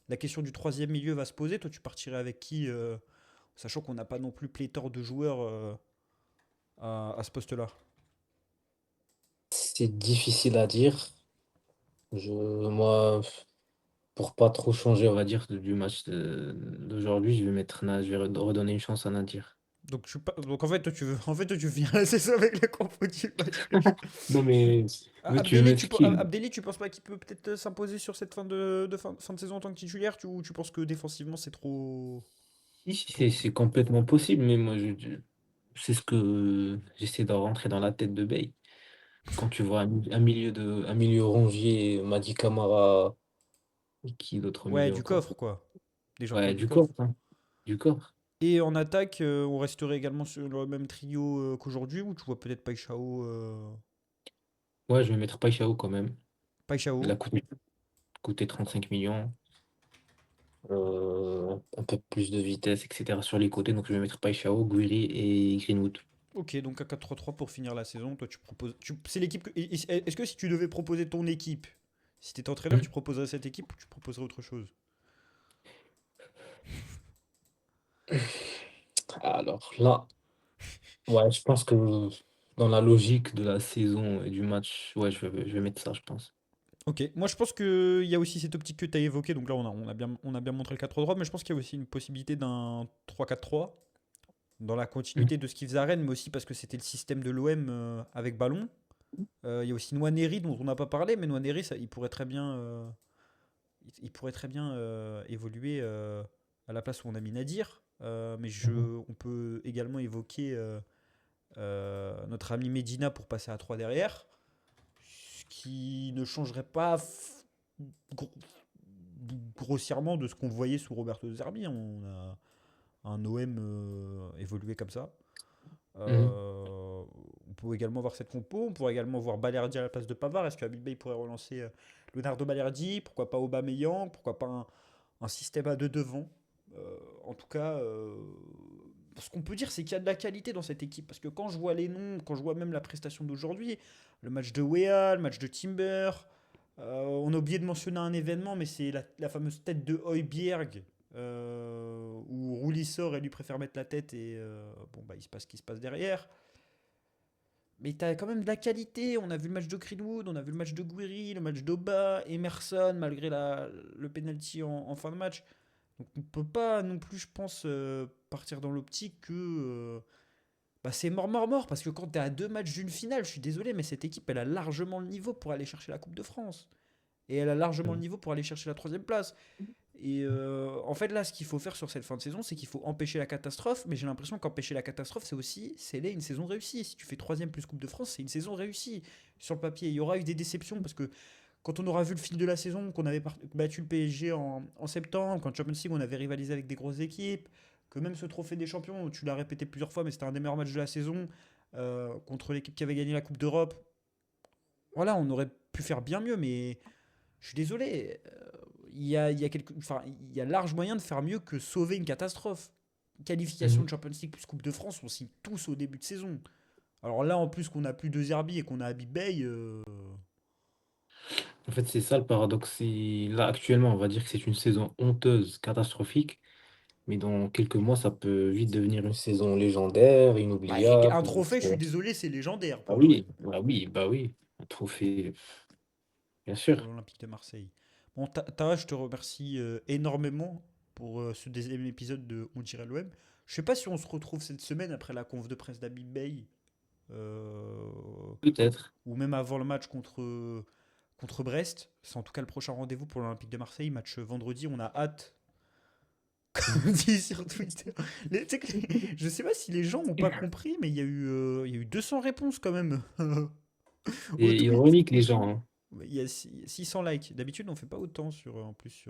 La question du troisième milieu va se poser. Toi, tu partirais avec qui sachant qu'on n'a pas non plus pléthore de joueurs à ce poste-là. C'est difficile à dire. Moi, pour pas trop changer, on va dire, du match d'aujourd'hui, je vais redonner une chance à Nadir. Donc en fait, toi, tu viens la saison avec le compo du match. Non, mais tu veux Abdelli, mettre qui? Abdelli, tu penses pas qu'il peut peut-être s'imposer sur cette fin de saison en tant que titulaire ou tu penses que défensivement c'est trop. Si, trop... c'est complètement possible, mais moi, c'est ce que j'essaie de rentrer dans la tête de Bey. Quand tu vois un milieu Rongier, Madi Camara, et qui d'autre au Ouais, milieu du encore? coffre quoi. Des gens qui ont Ouais, du du corps, coffre. hein. Du corps. Et en attaque, on resterait également sur le même trio qu'aujourd'hui ou tu vois peut-être Paixao Ouais, je vais mettre Paixao quand même. Il a Paixao. coûté 35 millions. Un peu plus de vitesse, etc. sur les côtés. Donc je vais mettre Paixao, Guiri et Greenwood. Ok, donc un 4-3-3 pour finir la saison. Toi, tu proposes. C'est l'équipe. Est-ce que si tu devais proposer ton équipe, si tu étais entraîneur, Hmm. tu proposerais cette équipe ou tu proposerais autre chose? Alors là, ouais, je pense que dans la logique de la saison et du match, ouais, je vais mettre ça, je pense. Ok, moi je pense qu'il y a aussi cette optique que tu as évoquée. Donc là, on a bien montré le 4-3-3, mais je pense qu'il y a aussi une possibilité d'un 3-4-3 dans la Hmm. continuité de ce qu'ils faisaient à Rennes, mais aussi parce que c'était le système de l'OM avec ballon. Il y a aussi Nwaneri dont on n'a pas parlé, mais Nwaneri, il pourrait très bien, il pourrait très bien évoluer à la place où on a mis Nadir. Mhm. On peut également évoquer notre ami Medina pour passer à 3 derrière, ce qui ne changerait pas gro- grossièrement de ce qu'on voyait sous Roberto De Zerbi. On a un OM évolué comme ça. Mhm. On peut également voir cette compo. On pourrait également voir Balerdi à la place de Pavard. Est-ce que Habib Bey pourrait relancer Leonardo Balerdi? Pourquoi pas Aubameyang? Pourquoi pas un système à deux devant? En tout cas, ce qu'on peut dire, c'est qu'il y a de la qualité dans cette équipe. Parce que quand je vois les noms, quand je vois même la prestation d'aujourd'hui, le match de Weah, le match de Timber, on a oublié de mentionner un événement, mais c'est la fameuse tête de Højbjerg où Rouli sort et lui préfère mettre la tête et bon, bah, il se passe ce qui se passe derrière. Mais t'as quand même de la qualité. On a vu le match de Greenwood, on a vu le match de Guiri, le match d'Oba, Emerson, malgré le penalty en fin de match. Donc on peut pas non plus, je pense, partir dans l'optique que bah, c'est mort, mort, mort. Parce que quand t'es à 2 matchs d'une finale, je suis désolé, mais cette équipe, elle a largement le niveau pour aller chercher la Coupe de France. Et elle a largement le niveau pour aller chercher la troisième place. Et en fait, là, ce qu'il faut faire sur cette fin de saison, c'est qu'il faut empêcher la catastrophe. Mais j'ai l'impression qu'empêcher la catastrophe, c'est aussi sceller une saison réussie. Si tu fais troisième plus Coupe de France, c'est une saison réussie. Sur le papier, il y aura eu des déceptions parce que quand on aura vu le fil de la saison, qu'on avait battu le PSG en septembre, quand Champions League, on avait rivalisé avec des grosses équipes, que même ce trophée des champions, tu l'as répété plusieurs fois, mais c'était un des meilleurs matchs de la saison contre l'équipe qui avait gagné la Coupe d'Europe. Voilà, on aurait pu faire bien mieux, mais je suis désolé. Enfin, il y a large moyen de faire mieux que sauver une catastrophe. Qualification de Mhm. Champions League plus Coupe de France, on signe tous au début de saison. Alors là, en plus qu'on a plus de Zerbi et qu'on a Habib Bey, En fait, c'est ça le paradoxe. Là, actuellement, on va dire que c'est une saison honteuse, catastrophique, mais dans quelques mois, ça peut vite devenir une saison légendaire, bah, inoubliable. un trophée, je suis désolé, c'est légendaire Ah pour l'OM, oui, bah oui, bah oui. Un trophée, bien pour sûr. l'Olympique de Marseille. Bon, Tara, je te remercie énormément pour ce deuxième épisode de On dirait l'OM. Je sais pas si on se retrouve cette semaine après la conf de presse d'Habib Bey. euh, Peut-être. ou même avant le match contre Brest. C'est en tout cas le prochain rendez-vous pour l'Olympique de Marseille. Match vendredi, on a hâte. Mhm. Comme dit sur Twitter. Je sais pas si les gens n'ont pas compris, mais il y a eu 200 réponses quand même au C'est tweet. ironique, les gens, hein. Il y a 600 likes. D'habitude, on fait pas autant en plus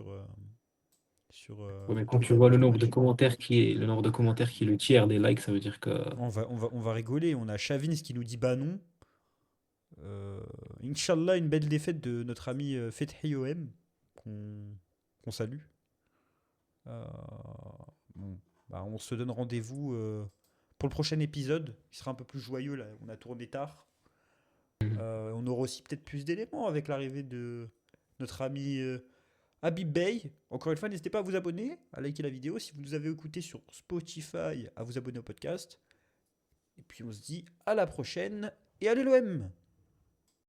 Ouais, mais quand tu Twitter vois pour le les nombre de matchs. commentaires le nombre de commentaires qui est le tiers des likes, ça veut dire que On va rigoler. On a Chavins qui nous dit bah non. Euh, Inch'Allah, une belle défaite de notre ami Fethi OM, qu'on salue. Euh, bon, bah, on se donne rendez-vous pour le prochain épisode. Il sera un peu plus joyeux là. On a tourné tard. On aura aussi peut-être plus d'éléments avec l'arrivée de notre ami Habib Bey. Encore une fois, n'hésitez pas à vous abonner, à liker la vidéo. Si vous nous avez écouté sur Spotify, à vous abonner au podcast. Et puis on se dit à la prochaine et allez l'OM!